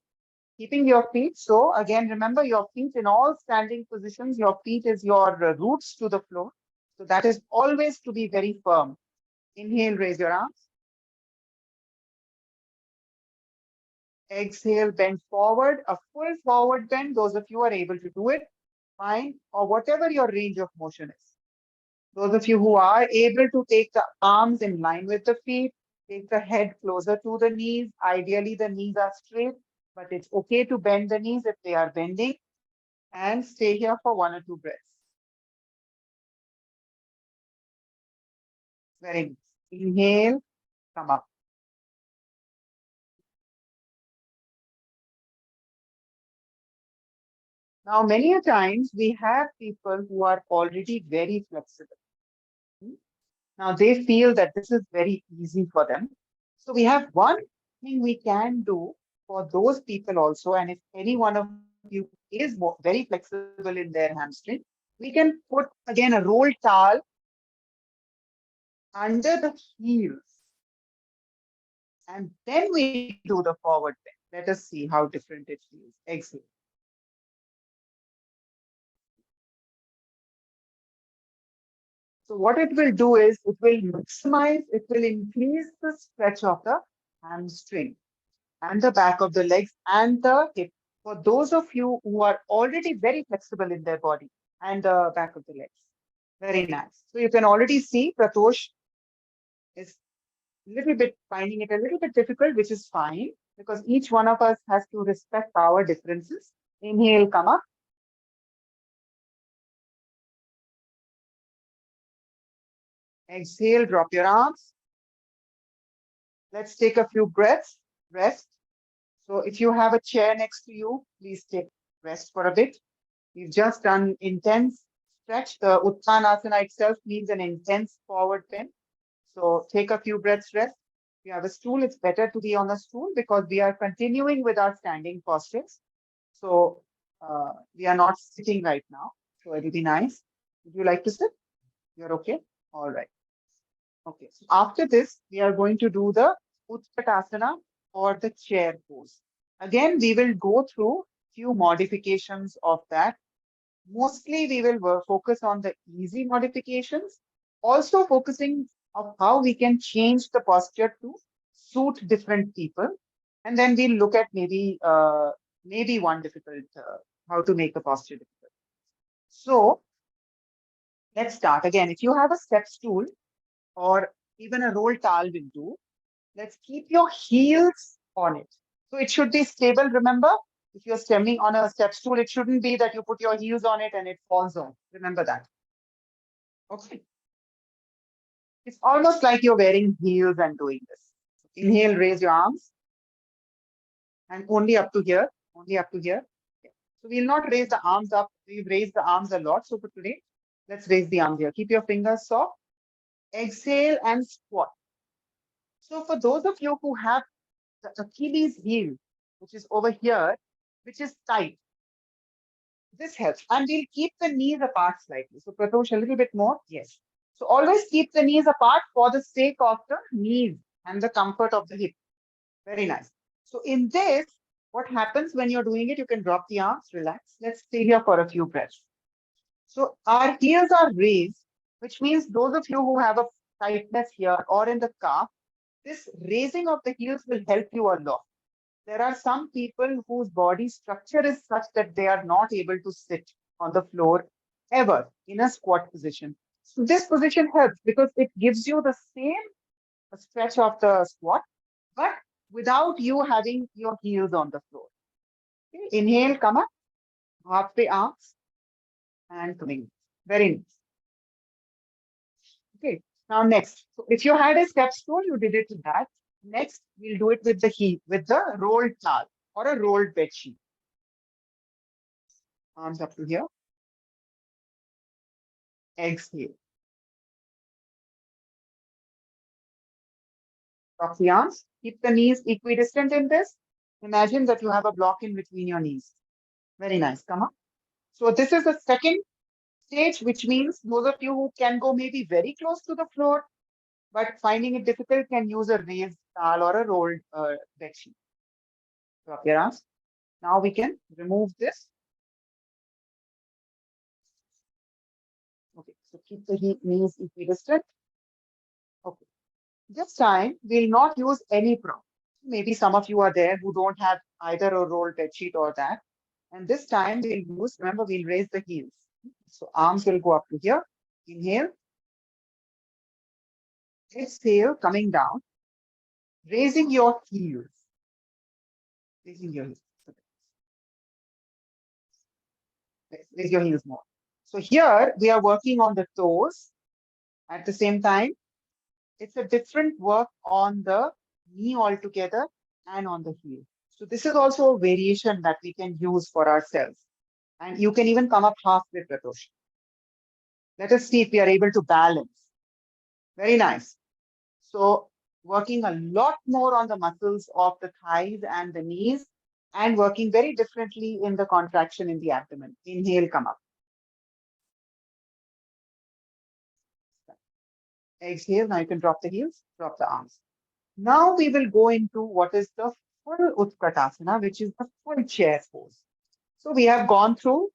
keeping your feet. So again, remember your feet in all standing positions, your feet is your roots to the floor. So that is always to be very firm. Inhale, raise your arms. Exhale, bend forward, a full forward bend. Those of you are able to do it, fine, or whatever your range of motion is. Those of you who are able to take the arms in line with the feet, take the head closer to the knees. Ideally, the knees are straight, but it's okay to bend the knees if they are bending. And stay here for 1 or 2 breaths. Very nice. Inhale, come up. Now, many a times we have people who are already very flexible. Now they feel that this is very easy for them. So we have one thing we can do for those people also. And if any one of you is very flexible in their hamstring, we can put again a roll towel under the heels. And then we do the forward bend. Let us see how different it feels. Exhale. So what it will do is it will maximize, it will increase the stretch of the hamstring and the back of the legs and the hip. For those of you who are already very flexible in their body and the back of the legs. Very nice. So you can already see Pratosh is a little bit finding it a little bit difficult, which is fine because each one of us has to respect our differences. Inhale, come up. Exhale, drop your arms. Let's take a few breaths, rest. So if you have a chair next to you, please take rest for a bit. We've just done intense stretch. The Uttanasana itself needs an intense forward bend. So take a few breaths, rest. If you have a stool, it's better to be on a stool because we are continuing with our standing postures. So we are not sitting right now. So it'll be nice. Would you like to sit? You're okay? All right. Okay. So after this, we are going to do the Utkatasana or the chair pose. Again, we will go through few modifications of that. Mostly we will focus on the easy modifications, also focusing on how we can change the posture to suit different people. And then we'll look at maybe one difficult, how to make the posture difficult. So let's start again. If you have a step stool or even a roll towel will do, let's keep your heels on it. So it should be stable, remember? If you're standing on a step stool, it shouldn't be that you put your heels on it and it falls off. Remember that. Okay. It's almost like you're wearing heels and doing this. Inhale, raise your arms. And only up to here. Only up to here. Okay. So we'll not raise the arms up. We've raised the arms a lot. So for today, let's raise the arms here. Keep your fingers soft. Exhale and squat. So for those of you who have the Achilles heel, which is over here, which is tight, this helps. And we'll keep the knees apart slightly. So Pratosh, a little bit more. Yes. So always keep the knees apart for the sake of the knees and the comfort of the hip. Very nice. So in this, what happens when you're doing it, you can drop the arms, relax. Let's stay here for a few breaths. So our heels are raised, which means those of you who have a tightness here or in the calf, this raising of the heels will help you a lot. There are some people whose body structure is such that they are not able to sit on the floor ever in a squat position. So this position helps because it gives you the same stretch of the squat, but without you having your heels on the floor. Okay. Inhale, come up, halfway arms, and coming. Very nice. Okay. Now next, so if you had a step stool, you did it with that. Next, we'll do it with the heel, with the rolled towel or a rolled bed sheet. Arms up to here. Exhale. Drop the arms. Keep the knees equidistant in this. Imagine that you have a block in between your knees. Very nice. Come up. So this is the second stage, which means those of you who can go maybe very close to the floor, but finding it difficult can use a raised towel or a rolled bed sheet. Drop your arms. Now we can remove this. Okay, so keep the knees equidistant. Okay. This time, we'll not use any prop. Maybe some of you are there who don't have either a rolled bed sheet or that. And this time we'll use, remember, we'll raise the heels. So arms will go up to here. Inhale. Exhale, coming down. Raising your heels. Raising your heels. Raise your heels more. So here we are working on the toes. At the same time, it's a different work on the knee altogether and on the heel. So this is also a variation that we can use for ourselves. And you can even come up halfway, Pratosh. Let us see if we are able to balance. Very nice. So working a lot more on the muscles of the thighs and the knees, and working very differently in the contraction in the abdomen. Inhale, come up. Exhale, now you can drop the heels, drop the arms. Now we will go into what is the full Utkatasana, which is the full chair pose. So we have gone through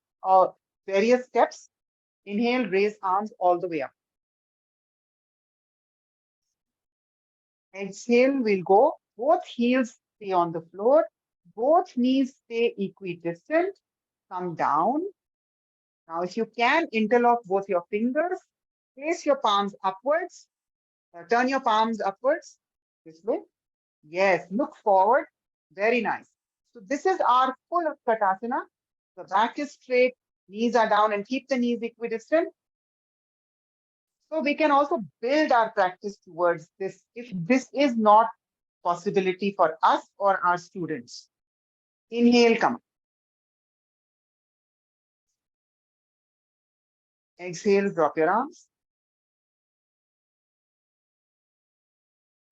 various steps. Inhale, raise arms all the way up. Exhale, we'll go. Both heels stay on the floor. Both knees stay equidistant. Come down. Now, if you can, interlock both your fingers. Place your palms upwards. Turn your palms upwards. This way. Yes, look forward. Very nice. So this is our full Utkatasana. The back is straight, knees are down, and keep the knees equidistant. So we can also build our practice towards this if this is not possibility for us or our students. Inhale, come. Exhale, drop your arms.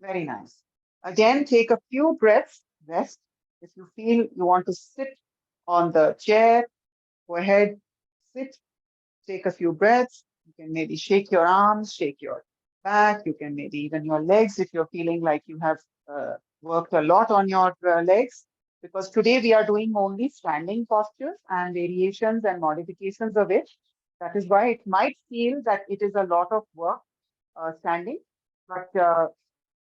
Very nice. Again, take a few breaths, rest. If you feel you want to sit on the chair, go ahead, sit, take a few breaths. You can maybe shake your arms, shake your back. You can maybe even your legs if you're feeling like you have worked a lot on your legs. Because today we are doing only standing postures and variations and modifications of it. That is why it might feel that it is a lot of work standing, but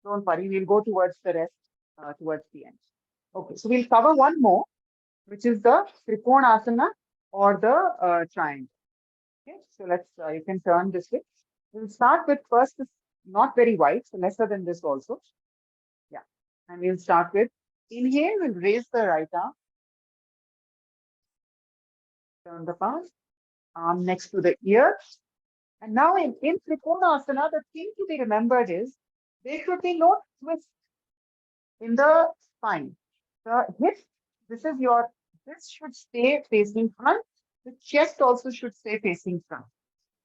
don't worry, we'll go towards the rest towards the end. Okay, so we'll cover one more, which is the Tripon Asana or the triangle. Okay, so let's, you can turn this way. We'll start with first, this not very wide, so lesser than this also. Yeah, and we'll start with inhale, we'll raise the right arm. Turn the palm, arm next to the ear. And now in Tripon Asana, the thing to be remembered is there should be no twist in the spine. The hip, this should stay facing front. The chest also should stay facing front.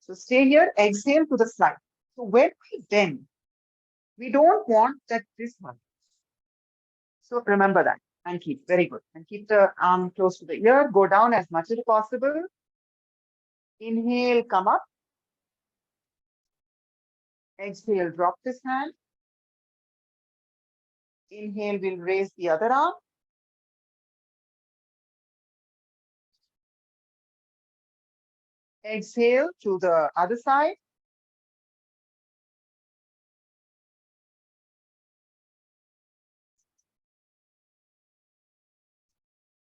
So stay here, exhale to the side. So when we bend, we don't want that this one. So remember that and keep, very good. And keep the arm close to the ear, go down as much as possible. Inhale, come up. Exhale, drop this hand. Inhale, we'll raise the other arm. Exhale to the other side.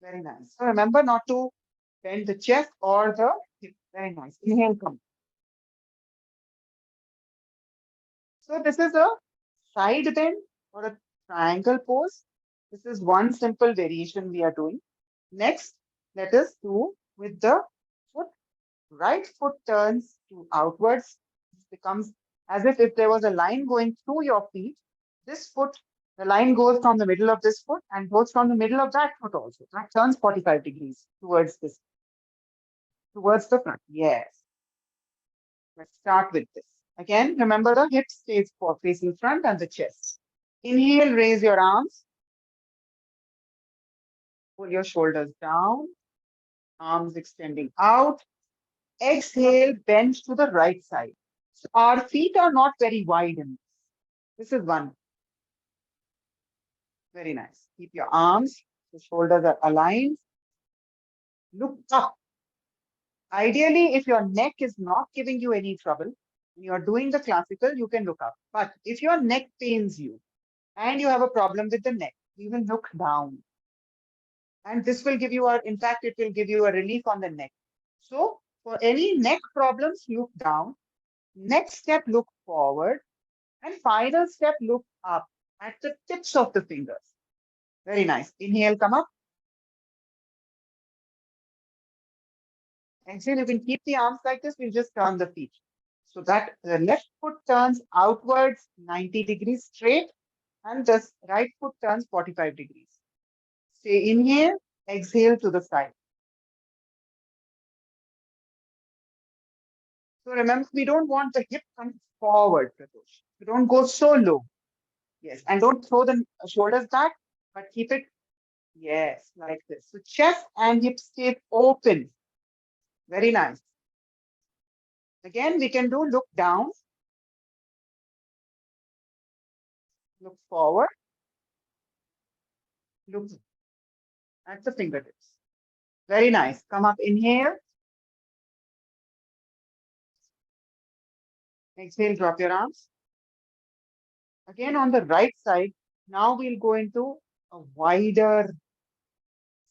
Very nice. So remember not to bend the chest or the hip. Very nice. Inhale, come. So this is a side bend or a triangle pose. This is one simple variation we are doing. Next, let us do with the foot. Right foot turns to outwards. It becomes as if there was a line going through your feet. This foot, the line goes from the middle of this foot and goes from the middle of that foot also. That turns 45 degrees towards this, towards the front. Yes. Let's start with this. Again, remember the hip stays for facing front and the chest. Inhale, raise your arms. Pull your shoulders down. Arms extending out. Exhale, bend to the right side. So our feet are not very wide in this. This is one. Very nice. Keep your arms, the shoulders are aligned. Look up. Ideally, if your neck is not giving you any trouble, when you're doing the classical, you can look up. But if your neck pains you and you have a problem with the neck, you will look down. And this will give you in fact, it will give you a relief on the neck. So for any neck problems, look down. Next step, look forward. And final step, look up at the tips of the fingers. Very nice. Inhale, come up. Exhale, you can keep the arms like this. We'll just turn the feet. So that the left foot turns outwards 90 degrees straight and the right foot turns 45 degrees. Say inhale, exhale to the side. So remember, we don't want the hip come forward, PRATOSH. We don't go so low. Yes. And don't throw the shoulders back, but keep it, yes, like this. So chest and hips stay open. Very nice. Again, we can do look down, look forward, look at the fingertips. Very nice. Come up, inhale. Exhale, drop your arms. Again, on the right side, now we'll go into a wider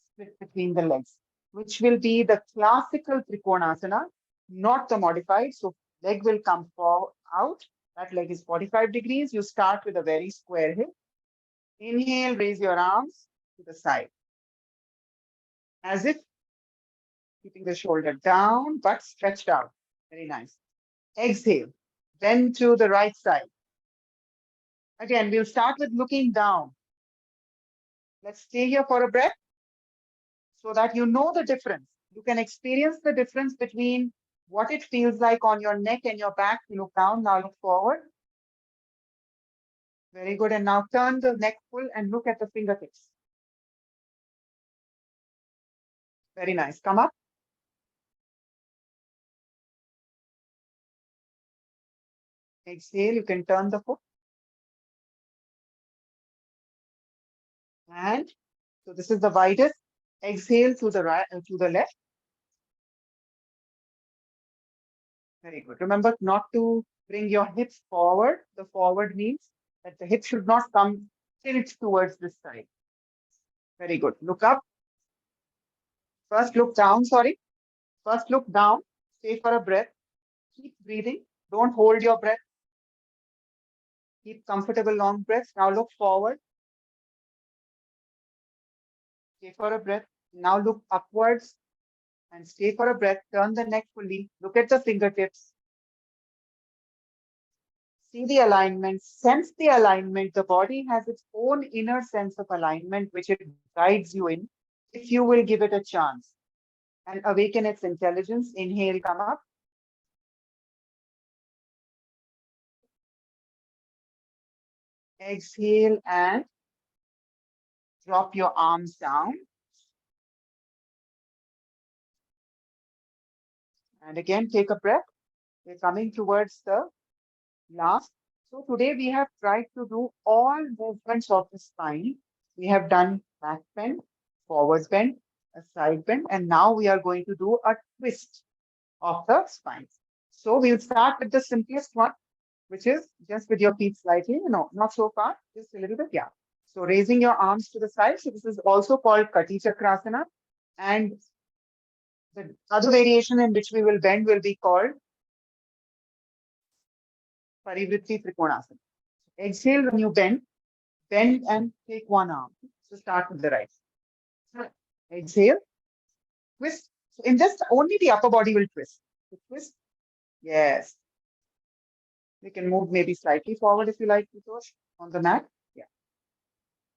split between the legs, which will be the classical Tripon Asana, not the modified. So leg will come out. That leg is 45 degrees. You start with a very square hip. Inhale, raise your arms to the side. As if keeping the shoulder down, but stretched out. Very nice. Exhale, bend to the right side. Again, we'll start with looking down. Let's stay here for a breath so that you know the difference. You can experience the difference between what it feels like on your neck and your back. You look down, now look forward. Very good. And now turn the neck full and look at the fingertips. Very nice. Come up. Exhale, you can turn the foot. And so this is the widest. Exhale to the right, to the left. Very good. Remember not to bring your hips forward. The forward means that the hip should not come tilt towards this side. Very good. Look up. First look down, sorry. First look down. Stay for a breath. Keep breathing. Don't hold your breath. Keep comfortable long breaths. Now look forward. Stay for a breath. Now look upwards and stay for a breath. Turn the neck fully. Look at the fingertips. See the alignment. Sense the alignment. The body has its own inner sense of alignment, which it guides you in, if you will give it a chance. And awaken its intelligence. Inhale, come up. Exhale and drop your arms down. And again, take a breath. We're coming towards the last. So today we have tried to do all movements of the spine. We have done back bend, forward bend, a side bend, and now we are going to do a twist of the spine. So we'll start with the simplest one, which is just with your feet slightly, not so far, just a little bit, yeah. So raising your arms to the side. So this is also called Kati Chakrasana. And the other variation in which we will bend will be called Parivritti Tripon Asana. Exhale when you bend and take one arm. So start with the right. Exhale, twist. So in this, only the upper body will twist. So twist, yes. We can move maybe slightly forward if you like, PRATOSH, on the mat. Yeah.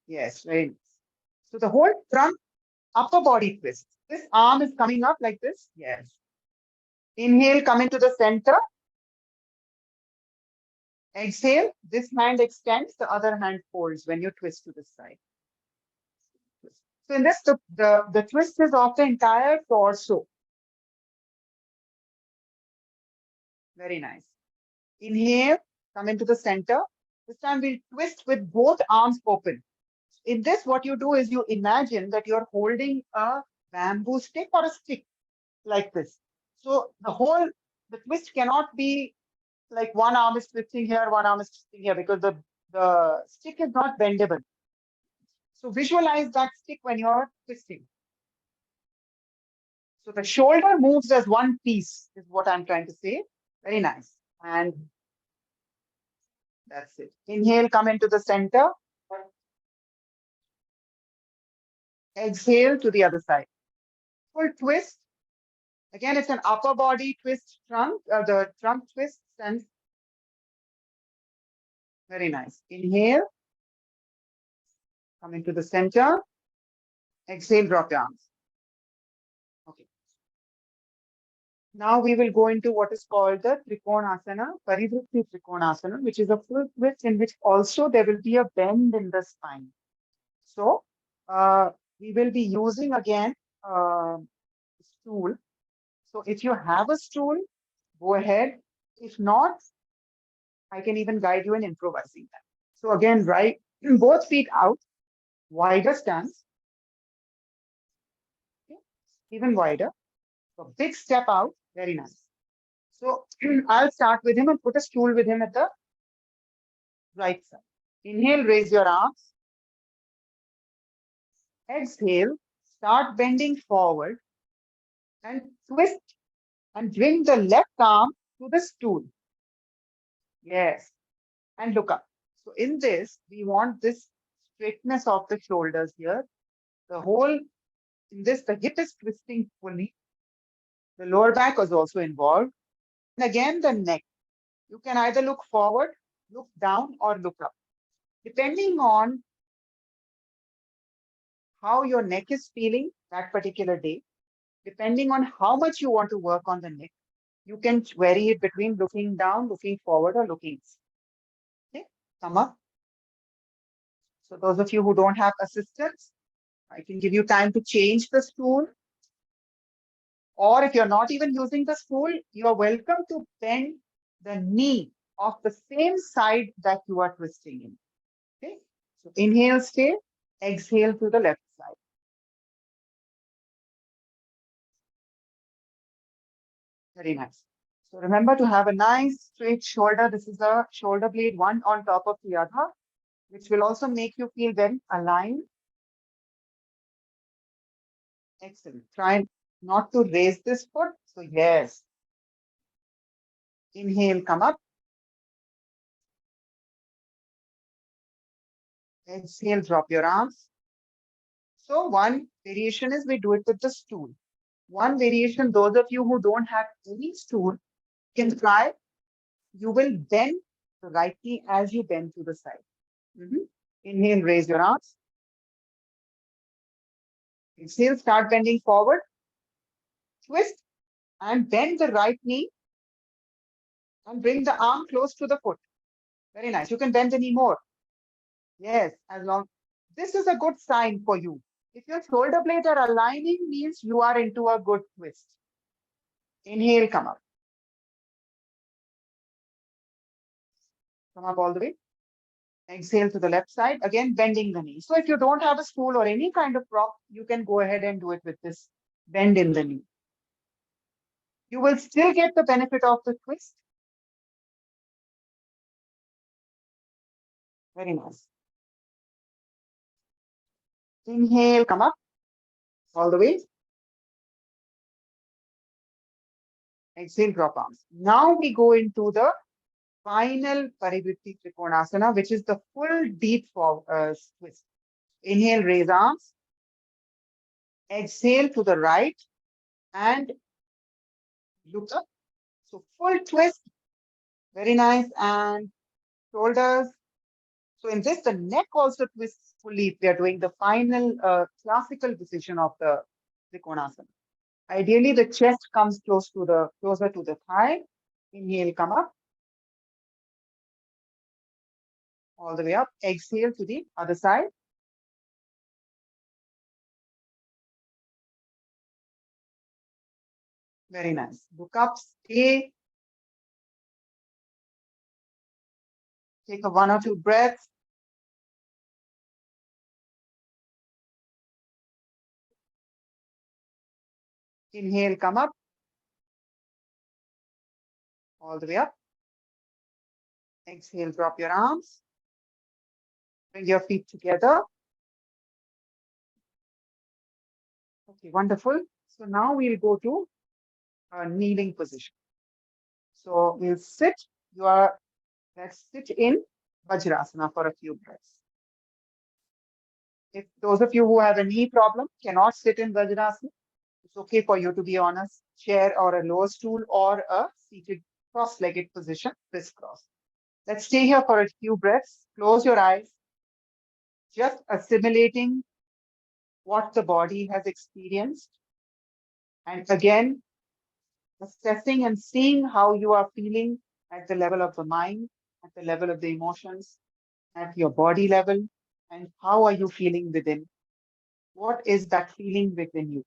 Yes, very nice. So the whole front upper body twist. This arm is coming up like this. Yes. Inhale, come into the center. Exhale, this hand extends, the other hand folds when you twist to this side. So in this, the twist is of the entire torso. Very nice. Inhale, come into the center. This time we'll twist with both arms open. In this, what you do is you imagine that you're holding a bamboo stick or a stick like this. So the twist cannot be like one arm is twisting here, one arm is twisting here, because the stick is not bendable. So visualize that stick when you're twisting. So the shoulder moves as one piece, is what I'm trying to say. Very nice. And that's it. Inhale, come into the center. Exhale to the other side. Full twist. Again, it's an upper body twist trunk, the trunk twist. And very nice. Inhale. Come into the center. Exhale, drop your arms. Okay. Now we will go into what is called the Tripon Asana, Tripon Asana, which is a full twist in which also there will be a bend in the spine. So we will be using again stool. So if you have a stool, go ahead. If not, I can even guide you in improvising that. So again, right, both feet out, wider stance, okay, even wider. So big step out, very nice. So I'll start with him and put a stool with him at the right side. Inhale, raise your arms. Exhale, start bending forward and twist and bring the left arm to the stool. Yes, and look up. So in this, we want this straightness of the shoulders here. The whole, in this, the hip is twisting fully. The lower back is also involved. And again, the neck. You can either look forward, look down, or look up. Depending on how your neck is feeling that particular day, depending on how much you want to work on the neck, you can vary it between looking down, looking forward, or looking. Okay, come up. So those of you who don't have assistants, I can give you time to change the stool. Or if you're not even using the stool, you are welcome to bend the knee of the same side that you are twisting in. Okay, so inhale, stay, exhale to the left side. Very nice. So remember to have a nice straight shoulder. This is a shoulder blade, one on top of the other, which will also make you feel very aligned. Excellent. Try not to raise this foot. So yes. Inhale, come up. Exhale, drop your arms. So one variation is we do it with the stool. One variation, those of you who don't have any stool, can try. You will bend the right knee as you bend to the side. Inhale, raise your arms. Exhale, start bending forward. Twist and bend the right knee and bring the arm close to the foot. Very nice. You can bend the knee more. Yes, as long. This is a good sign for you. If your shoulder blades are aligning, means you are into a good twist. Inhale, come up. Come up all the way. Exhale to the left side. Again, bending the knee. So if you don't have a stool or any kind of prop, you can go ahead and do it with this bend in the knee. You will still get the benefit of the twist. Very nice. Inhale, come up all the way. Exhale, drop arms. Now we go into the final Parivritti Trikonasana, which is the full deep forward twist. Inhale, raise arms. Exhale to the right and look up. So full twist. Very nice. And shoulders. So in this, the neck also twists fully if we are doing the final classical position of the Trikonasana. Ideally, the chest comes closer to the thigh. Inhale, come up. All the way up. Exhale to the other side. Very nice. Look up, stay. Take a 1 or 2 breaths. Inhale, come up. All the way up. Exhale, drop your arms. Bring your feet together. Okay, wonderful. So now we'll go to a kneeling position. So we'll sit. Let's sit in Vajrasana for a few breaths. If those of you who have a knee problem cannot sit in Vajrasana, it's okay for you to be on a chair or a lower stool or a seated cross-legged position, crisscross. Let's stay here for a few breaths. Close your eyes. Just assimilating what the body has experienced. And again, assessing and seeing how you are feeling at the level of the mind, at the level of the emotions, at your body level, and how are you feeling within? What is that feeling within you?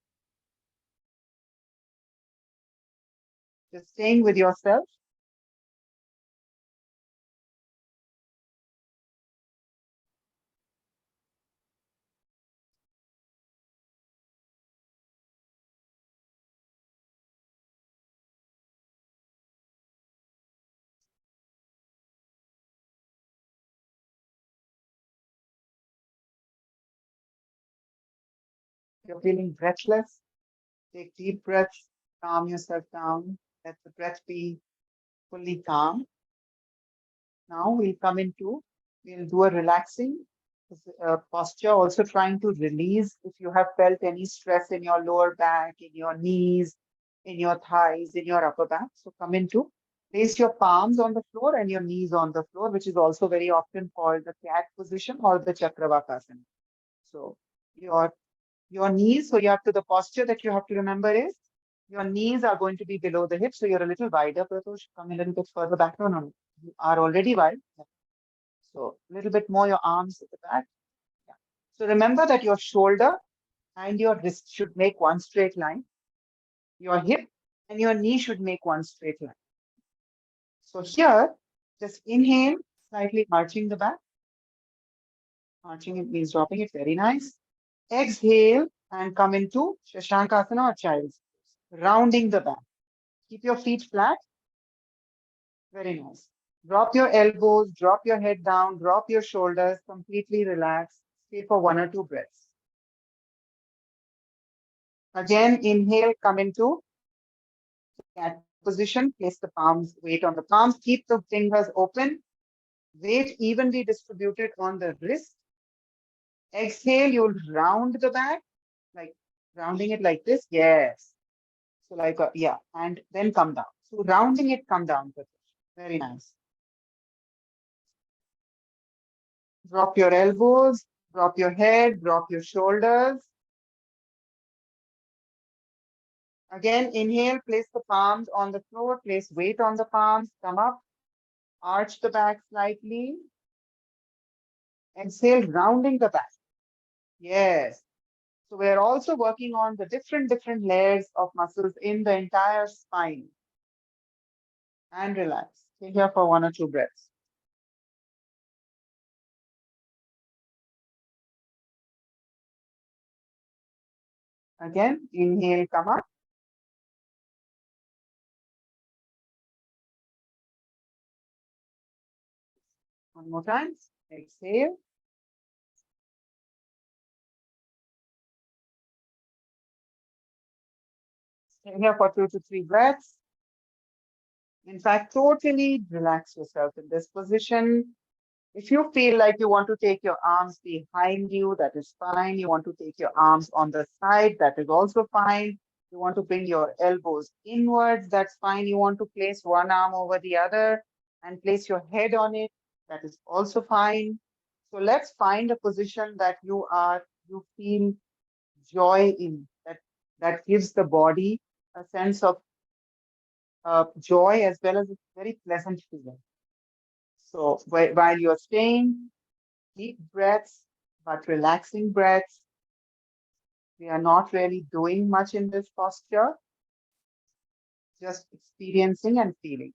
Just staying with yourself. You're feeling breathless. Take deep breaths, calm yourself down. Let the breath be fully calm. Now we'll do a relaxing posture, also trying to release if you have felt any stress in your lower back, in your knees, in your thighs, in your upper back. So come into, place your palms on the floor and your knees on the floor, which is also very often called the cat position or the Chakravakasana. So your knees, so you have to, the posture that you have to remember is your knees are going to be below the hips. So you're a little wider, Pratosh. Come a little bit further back. No, no, no. You are already wide. So a little bit more your arms at the back. Yeah. So remember that your shoulder and your wrist should make one straight line. Your hip and your knee should make one straight line. So here, just inhale, slightly arching the back. Arching it means dropping it. Very nice. Exhale and come into Shashankasana or child's pose. Rounding the back. Keep your feet flat. Very nice. Drop your elbows, drop your head down, drop your shoulders, completely relax. Stay for 1 or 2 breaths. Again, inhale, come into cat position. Place the palms, weight on the palms. Keep the fingers open. Weight evenly distributed on the wrist. Exhale, you'll round the back, like rounding it like this. Yes. So like, yeah, and then come down. So rounding it, come down. Very nice. Drop your elbows, drop your head, drop your shoulders. Again, inhale, place the palms on the floor, place weight on the palms, come up, arch the back slightly. Exhale, rounding the back. Yes. So we're also working on the different layers of muscles in the entire spine. And relax. Stay here for 1 or 2 breaths. Again, inhale, come up. One more time. Exhale. Stay here for 2 to 3 breaths. In fact, totally relax yourself in this position. If you feel like you want to take your arms behind you, that is fine. You want to take your arms on the side, that is also fine. You want to bring your elbows inwards, that's fine. You want to place one arm over the other and place your head on it, that is also fine. So let's find a position that you feel joy in, that gives the body a sense of joy as well as a very pleasant feeling. So while you're staying, deep breaths, but relaxing breaths. We are not really doing much in this posture, just experiencing and feeling.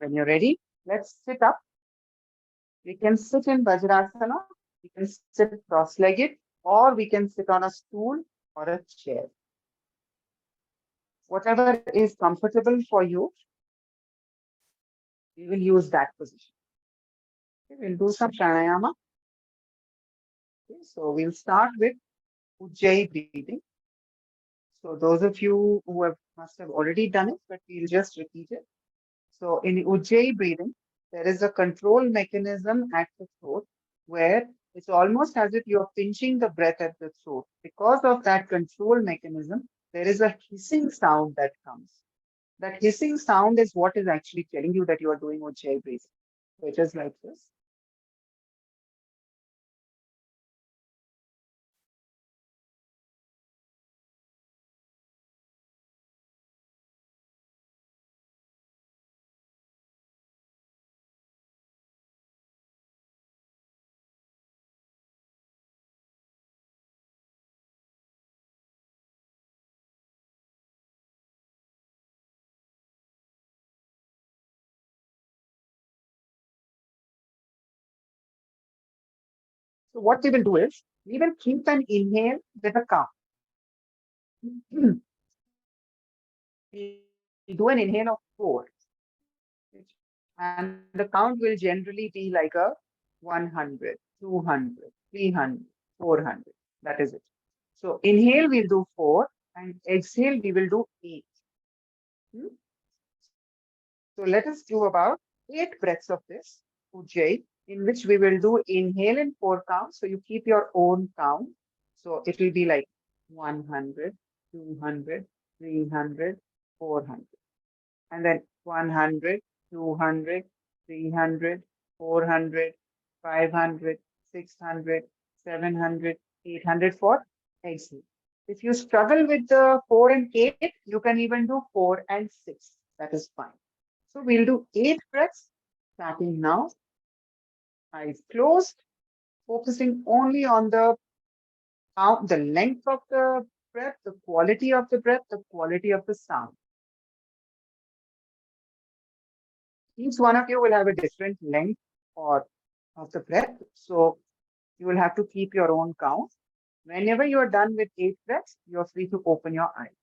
When you're ready, let's sit up. We can sit in Vajrasana, we can sit cross-legged, or we can sit on a stool or a chair. Whatever is comfortable for you, we will use that position. Okay, we'll do some pranayama. Okay, so we'll start with Ujjayi breathing. So those of you who must have already done it, but we'll just repeat it. So in Ujjayi breathing, there is a control mechanism at the throat where it's almost as if you're pinching the breath at the throat. Because of that control mechanism, there is a hissing sound that comes. That hissing sound is what is actually telling you that you are doing Ujjayi breathing. So it is like this. So what we will do is, we will keep an inhale with a count. We do an inhale of 4. And the count will generally be like a 100, 200, 300, 400. That is it. So inhale, we'll do 4, and exhale, we will do 8. Hmm? So let us do about 8 breaths of this Ujjayi, in which we will do inhale in 4 counts. So you keep your own count. So it will be like 100, 200, 300, 400. And then 100, 200, 300, 400, 500, 600, 700, 800 for exhale. If you struggle with the 4 and 8, you can even do 4 and 6. That is fine. So we'll do 8 breaths, starting now. Eyes closed, focusing only on the length of the breath, the quality of the breath, the quality of the sound. Each one of you will have a different length or of the breath. So you will have to keep your own count. Whenever you are done with 8 breaths, you're free to open your eyes.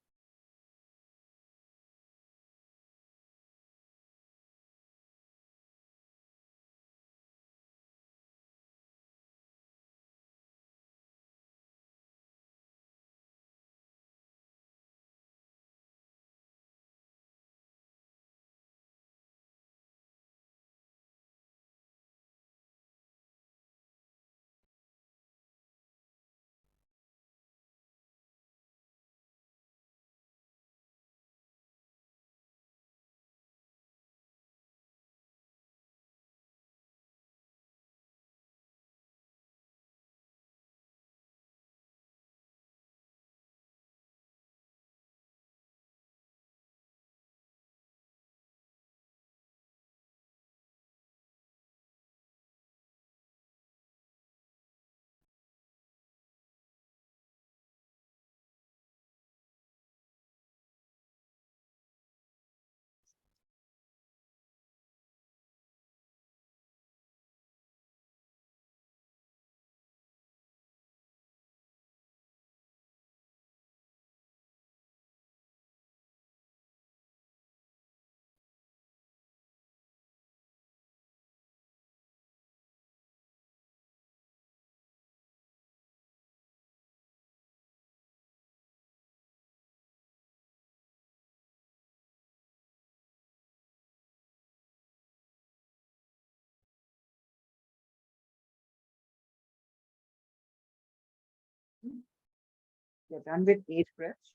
You're done with 8 breaths.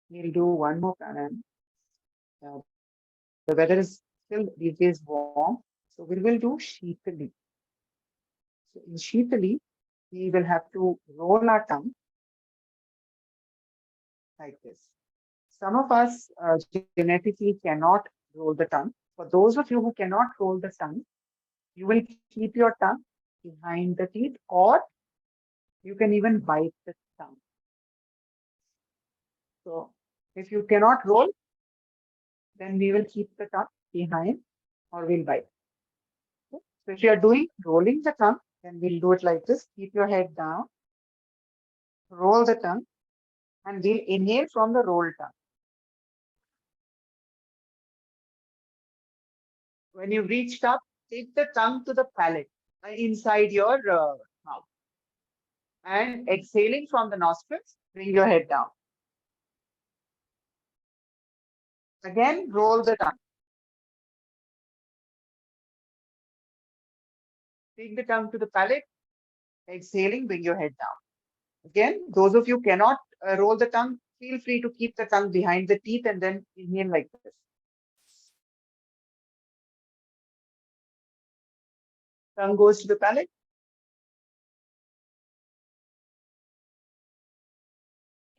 We'll do one more pranayama. The weather is still these days warm, so we will do Shitali. So in Shitali, we will have to roll our tongue like this. Some of us genetically cannot roll the tongue. For those of you who cannot roll the tongue, you will keep your tongue behind the teeth, or you can even bite the tongue. So if you cannot roll, then we will keep the tongue behind or we'll bite. Okay? So if you are doing rolling the tongue, then we'll do it like this. Keep your head down, roll the tongue, and we'll inhale from the rolled tongue. When you reached up, take the tongue to the palate inside your mouth. And exhaling from the nostrils, bring your head down. Again, roll the tongue. Take the tongue to the palate. Exhaling, bring your head down. Again, those of you cannot roll the tongue, feel free to keep the tongue behind the teeth and then inhale like this. Tongue goes to the palate.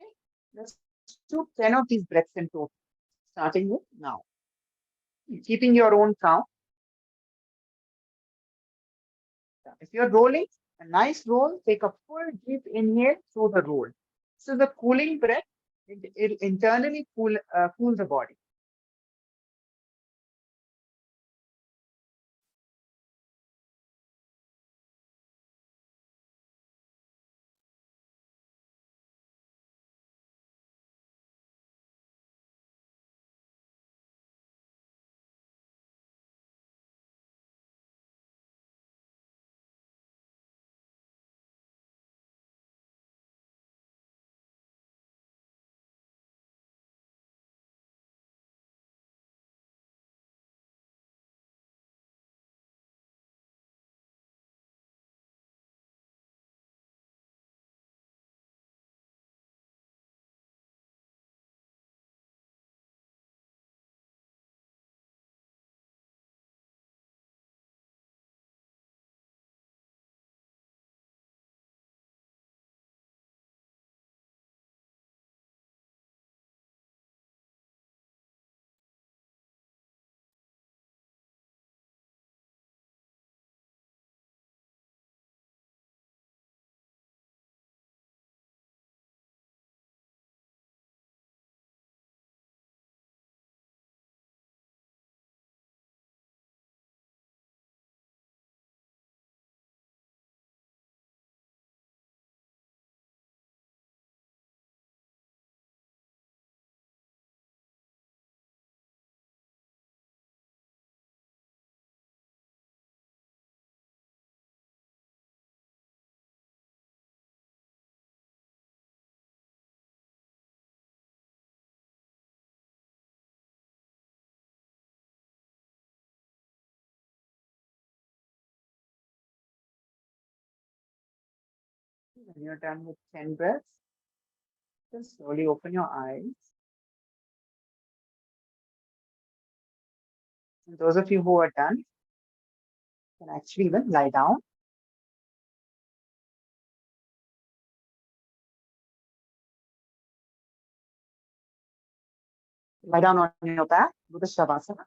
Okay. Let's do 10 of these breaths in total, starting with now. Keeping your own count. If you're rolling, a nice roll, take a full deep inhale through the roll. So the cooling breath, it internally cool the body. When you're done with 10 breaths, just slowly open your eyes. And those of you who are done can actually even lie down. Lie down on your back, do the Shavasana.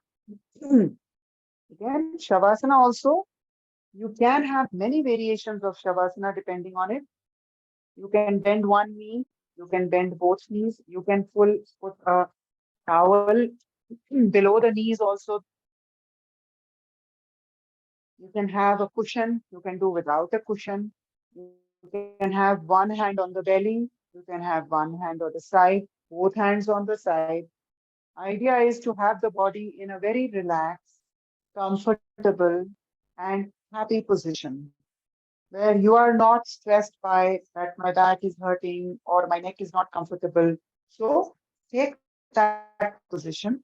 Again, Shavasana also, you can have many variations of Shavasana depending on it. You can bend one knee, you can bend both knees, you can put a towel below the knees also. You can have a cushion, you can do without a cushion. You can have one hand on the belly, you can have one hand on the side, both hands on the side. Idea is to have the body in a very relaxed, comfortable, and happy position where you are not stressed by that my back is hurting or my neck is not comfortable. So take that position.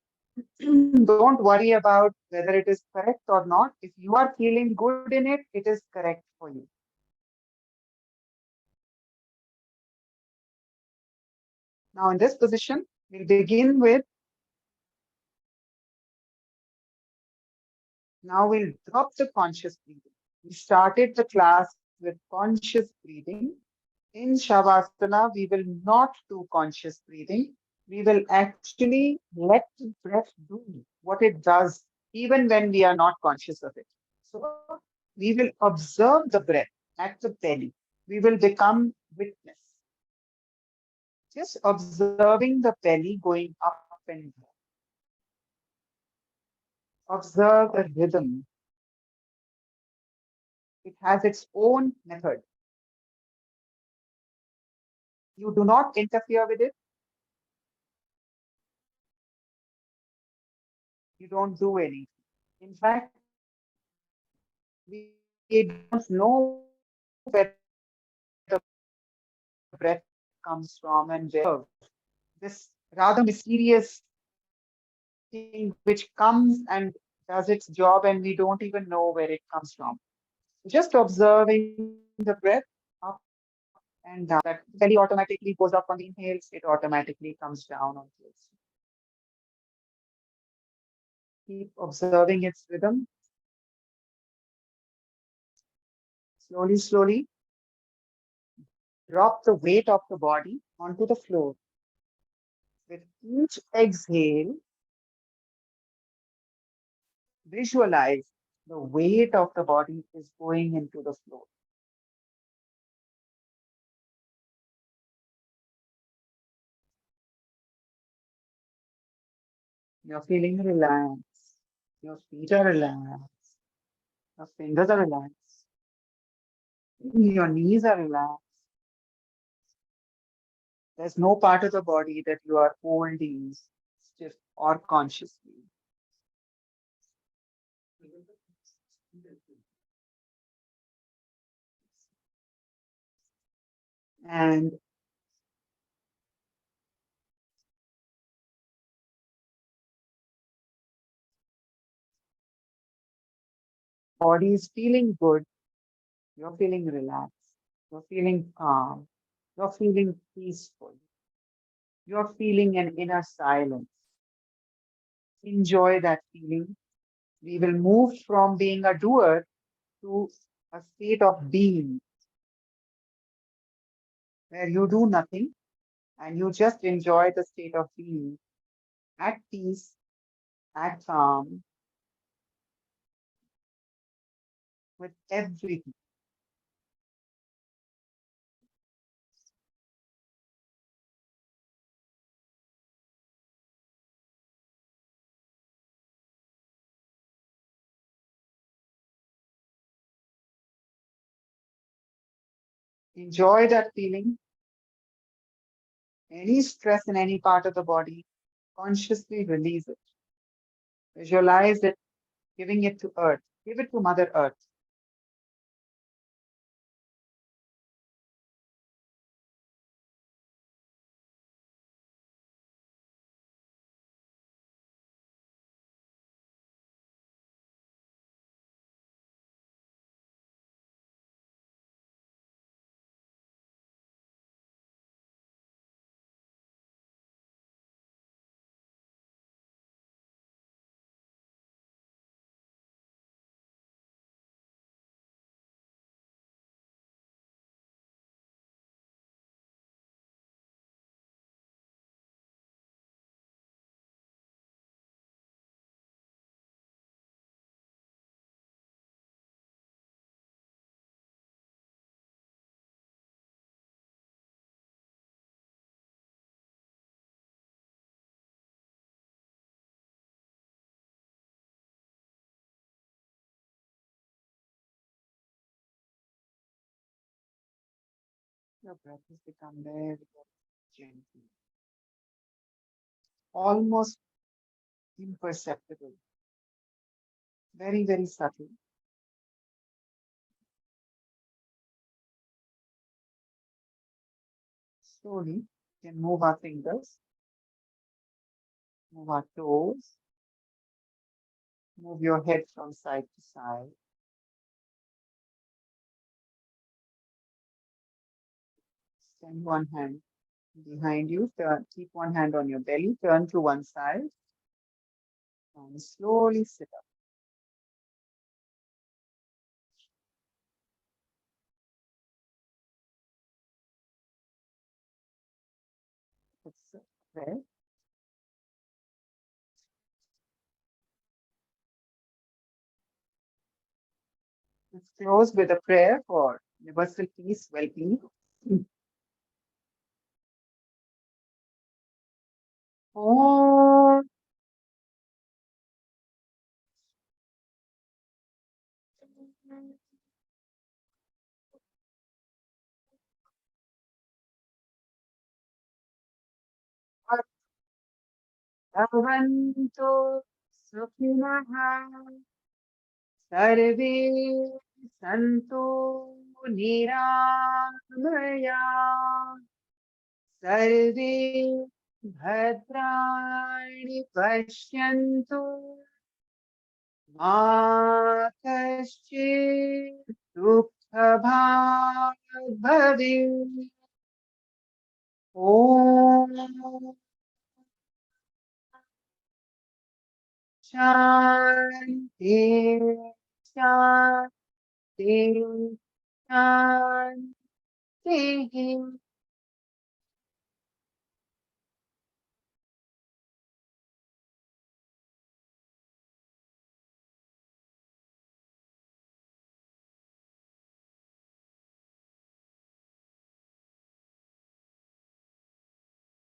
Don't worry about whether it is correct or not. If you are feeling good in it, it is correct for you. Now, in this position, we'll begin with. Now we'll drop the conscious breathing. We started the class with conscious breathing. In Shavasana, we will not do conscious breathing. We will actually let the breath do what it does, even when we are not conscious of it. So we will observe the breath at the belly. We will become witness. Just observing the belly going up and down. Observe the rhythm. It has its own method. You do not interfere with it. You don't do anything. In fact, we don't know where the breath comes from and where this rather mysterious thing which comes and does its job and we don't even know where it comes from. Just observing the breath up and down. That belly automatically goes up on the inhales, it automatically comes down on the exhale. Keep observing its rhythm. Slowly, slowly, drop the weight of the body onto the floor. With each exhale, visualize the weight of the body is going into the floor. You're feeling relaxed. Your feet are relaxed. Your fingers are relaxed. Your knees are relaxed. There's no part of the body that you are holding stiff or consciously. And body is feeling good. You're feeling relaxed. You're feeling calm. You're feeling peaceful. You're feeling an inner silence. Enjoy that feeling. We will move from being a doer to a state of being where you do nothing and you just enjoy the state of being at peace, at calm, with everything. Enjoy that feeling. Any stress in any part of the body, consciously release it. Visualize it, giving it to Earth. Give it to Mother Earth. Your breath has become very, very gentle, almost imperceptible, very, very subtle. Slowly, we can move our fingers, move our toes, move your head from side to side. Extend one hand behind you, keep one hand on your belly, turn to one side, and slowly sit up. Let's pray. Let's close with a prayer for universal peace, well-being. Om Bhavantu Sukhinah Sarve Santu Niramaya Sarve Bhadrani Pashyantu Ma Kaschit Dukha bhag bhave. Om Shanti Shanti Shanti.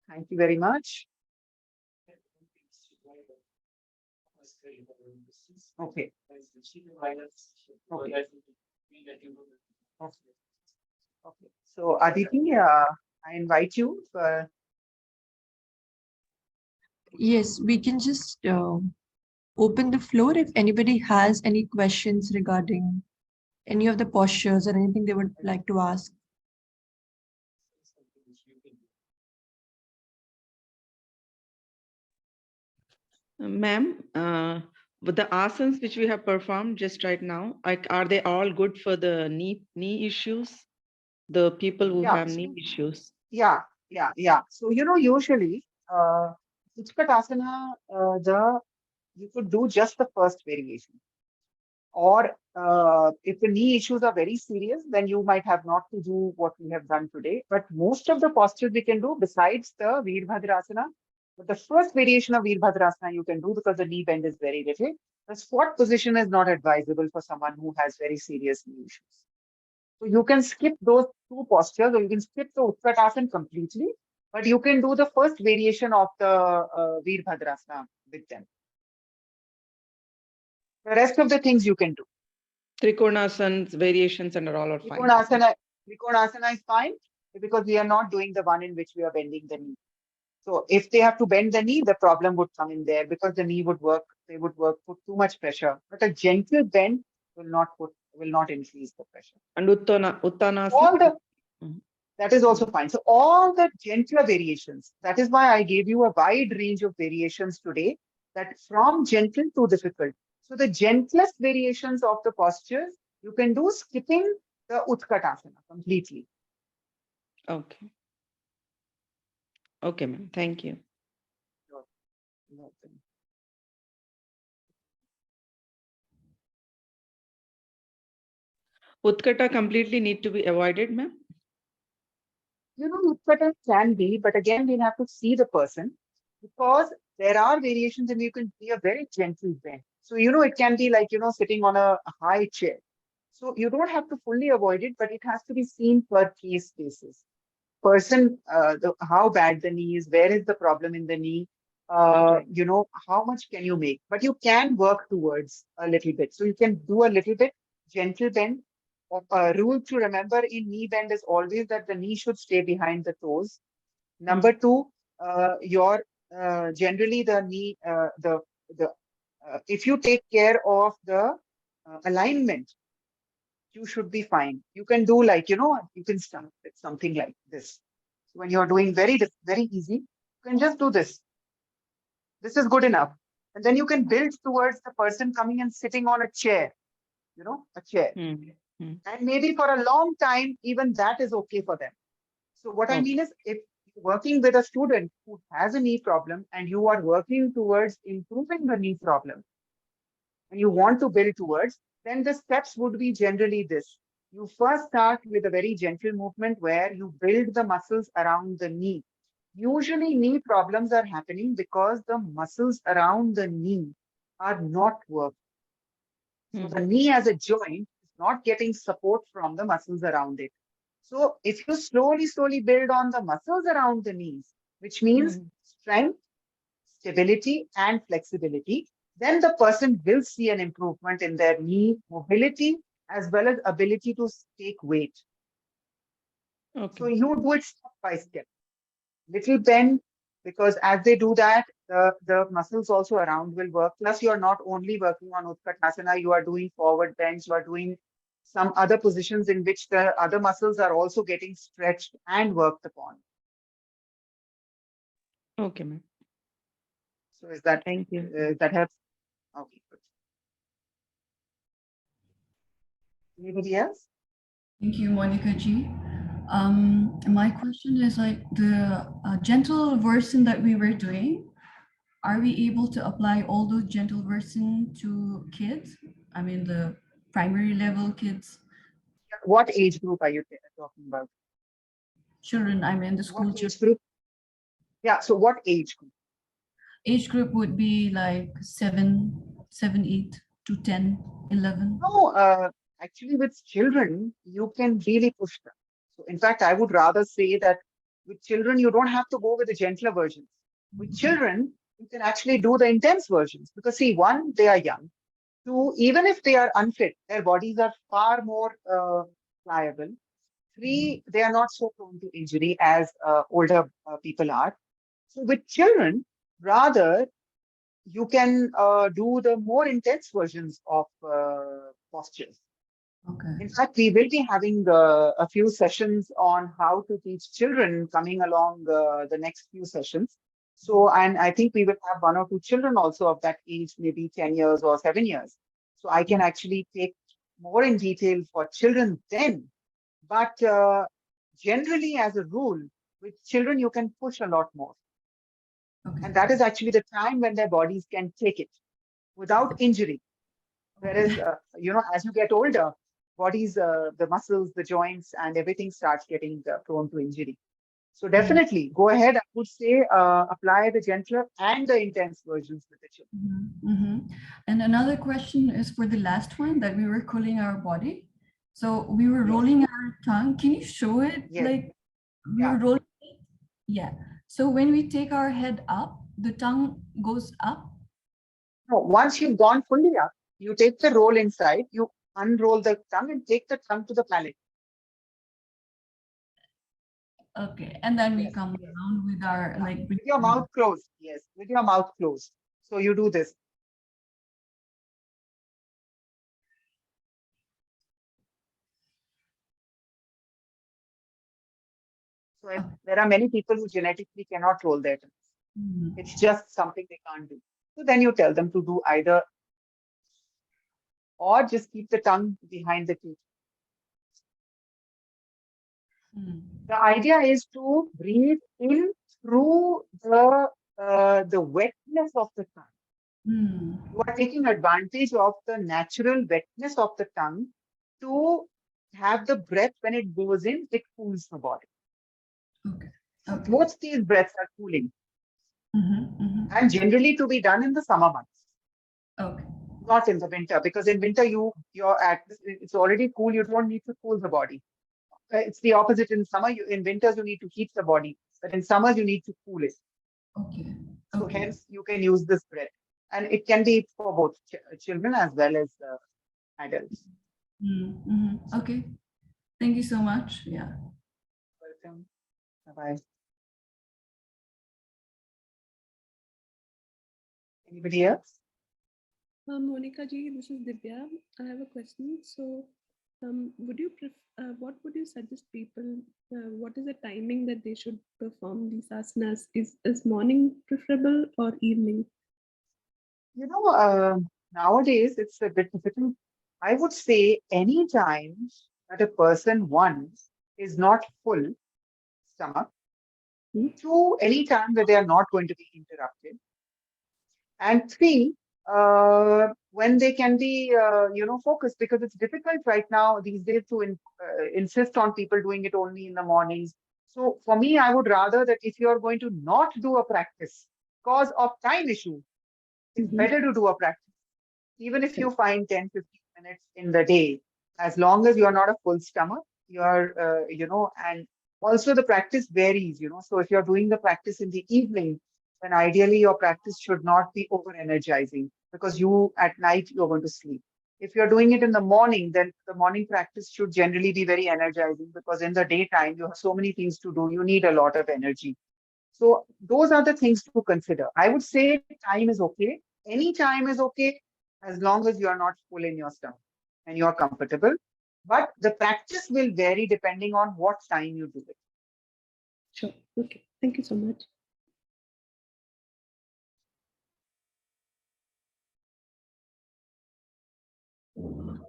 Thank you very much. Okay. Okay. Okay. So Aditi, I invite you. Yes, we can just open the floor if anybody has any questions regarding any of the postures or anything they would like to ask. Ma'am, with the asanas which we have performed just right now, are they all good for the knee issues? The people who have knee issues. Yeah. So usually, Utkatasana, you could do just the first variation. Or if the knee issues are very serious, then you might have not to do what we have done today. But most of the postures we can do besides the Veer Bhattarasana. But the first variation of Veer Bhattarasana you can do because the knee bend is very little. The squat position is not advisable for someone who has very serious knee issues. So you can skip those two postures, or you can skip the Utkatasana completely, but you can do the first variation of the Veer Bhattarasana with them. The rest of the things you can do. Trikonasana variations and all are fine. Trikonasana is fine because we are not doing the one in which we are bending the knee. So if they have to bend the knee, the problem would come in there because the knee would work, put too much pressure. But a gentle bend will not increase the pressure. And Uttanasana? That is also fine. So all the gentler variations, that is why I gave you a wide range of variations today, that from gentle to difficult. So the gentlest variations of the postures, you can do skipping the Utkatasana completely. Okay. Okay, ma'am. Thank you. You're welcome. Utkata completely need to be avoided, ma'am? Utkata can be, but again, we'll have to see the person because there are variations and you can be a very gentle bend. So, it can be like, sitting on a high chair. So you don't have to fully avoid it, but it has to be seen per case basis. Person, how bad the knee is, where is the problem in the knee, how much can you make? But you can work towards a little bit. So you can do a little bit gentle bend. A rule to remember in knee bend is always that the knee should stay behind the toes. Number two, generally the knee, if you take care of the alignment, you should be fine. You can do like, you can start with something like this. So when you're doing very easy, you can just do this. This is good enough. And then you can build towards the person coming and sitting on a chair, a chair. And maybe for a long time, even that is okay for them. So what I mean is, if you're working with a student who has a knee problem and you are working towards improving the knee problem and you want to build towards, then the steps would be generally this. You first start with a very gentle movement where you build the muscles around the knee. Usually knee problems are happening because the muscles around the knee are not working. So the knee as a joint is not getting support from the muscles around it. So if you slowly build on the muscles around the knees, which means strength, stability, and flexibility, then the person will see an improvement in their knee mobility as well as ability to take weight. Okay. So you do it step by step. Little bend, because as they do that, the muscles also around will work. Plus, you are not only working on Utkatasana, you are doing forward bends, you are doing some other positions in which the other muscles are also getting stretched and worked upon. Okay, ma'am. So is that, thank you. That helps? Okay, good. Anybody else? Thank you, Monica Ji. My question is like the gentle version that we were doing, are we able to apply all those gentle version to kids? I mean, the primary level kids, What age group are you talking about? children, I mean, the school What age children. group? Yeah, so what age group? Age group would be like 7, 8 to 10, 11. No, actually, with children, you can really push them. So, in fact, I would rather say that with children, you don't have to go with the gentler versions. With children, you can actually do the intense versions because, see, one, they are young. Two, even if they are unfit, their bodies are far more pliable. Three, they are not so prone to injury as older people are. So, with children, rather, you can do the more intense versions of postures. Okay. In fact, we will be having a few sessions on how to teach children coming along the next few sessions. So, and I think we will have 1 or 2 children also of that age, maybe 10 years or 7 years. So I can actually take more in detail for children then. But generally, as a rule, with children, you can push a lot more. Okay. And that is actually the time when their bodies can take it without injury. Whereas, as you get older, bodies, the muscles, the joints, and everything starts getting prone to injury. So definitely go ahead. I would say apply the gentler and the intense versions with the children. And another question is for the last one that we were cooling our body. So we were rolling our tongue. Can you show it? Yes. Like we were rolling it? Yeah. So when we take our head up, the tongue goes up. No, once you've gone fully up, you take the roll inside, you unroll the tongue and take the tongue to the palate. Okay. And then we come down with our like with your mouth closed. Yes, with your mouth closed. So you do this. So there are many people who genetically cannot roll their tongues. It's just something they can't do. So then you tell them to do either or just keep the tongue behind the teeth. The idea is to breathe in through the wetness of the tongue. You are taking advantage of the natural wetness of the tongue to have the breath when it goes in, it cools the body. Okay. So both these breaths are cooling. And generally to be done in the summer months. Okay. Not in the winter, because in winter it's already cool, you don't need to cool the body. It's the opposite. In summer, in winters you need to heat the body, but in summers you need to cool it. Okay. So hence you can use this breath, and it can be for both children as well as adults. Okay. Thank you so much. Yeah. Welcome. Bye-bye. Anybody else? Monica ji, this is Divya. I have a question. So, what would you suggest people? What is the timing that they should perform these asanas? Is morning preferable or evening? Nowadays it's a bit difficult. I would say any time that a person, one, is not full stomach, two, any time that they are not going to be interrupted, and three, when they can be, focused, because it's difficult right now these days to insist on people doing it only in the mornings. So for me, I would rather that if you're going to not do a practice because of time issue, it's better to do a practice. Even if you find 10, 15 minutes in the day, as long as you're not a full stomach, you're, and also the practice varies, So if you're doing the practice in the evening, then ideally your practice should not be over energizing because at night you're going to sleep. If you're doing it in the morning, then the morning practice should generally be very energizing because in the daytime you have so many things to do. You need a lot of energy. So those are the things to consider. I would say time is okay. Any time is okay as long as you are not full in your stomach and you're comfortable. But the practice will vary depending on what time you do it. Sure. Okay. Thank you so much.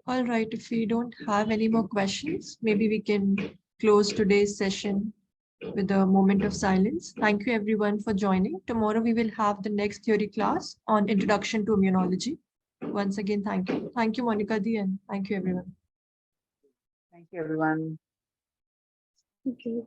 All right, if we don't have any more questions, maybe we can close today's session with a moment of silence. Thank you everyone for joining. Tomorrow we will have the next theory class on Introduction to Immunology. Once again, thank you. Thank you, Monica Di, and thank you everyone. Thank you, everyone. Okay.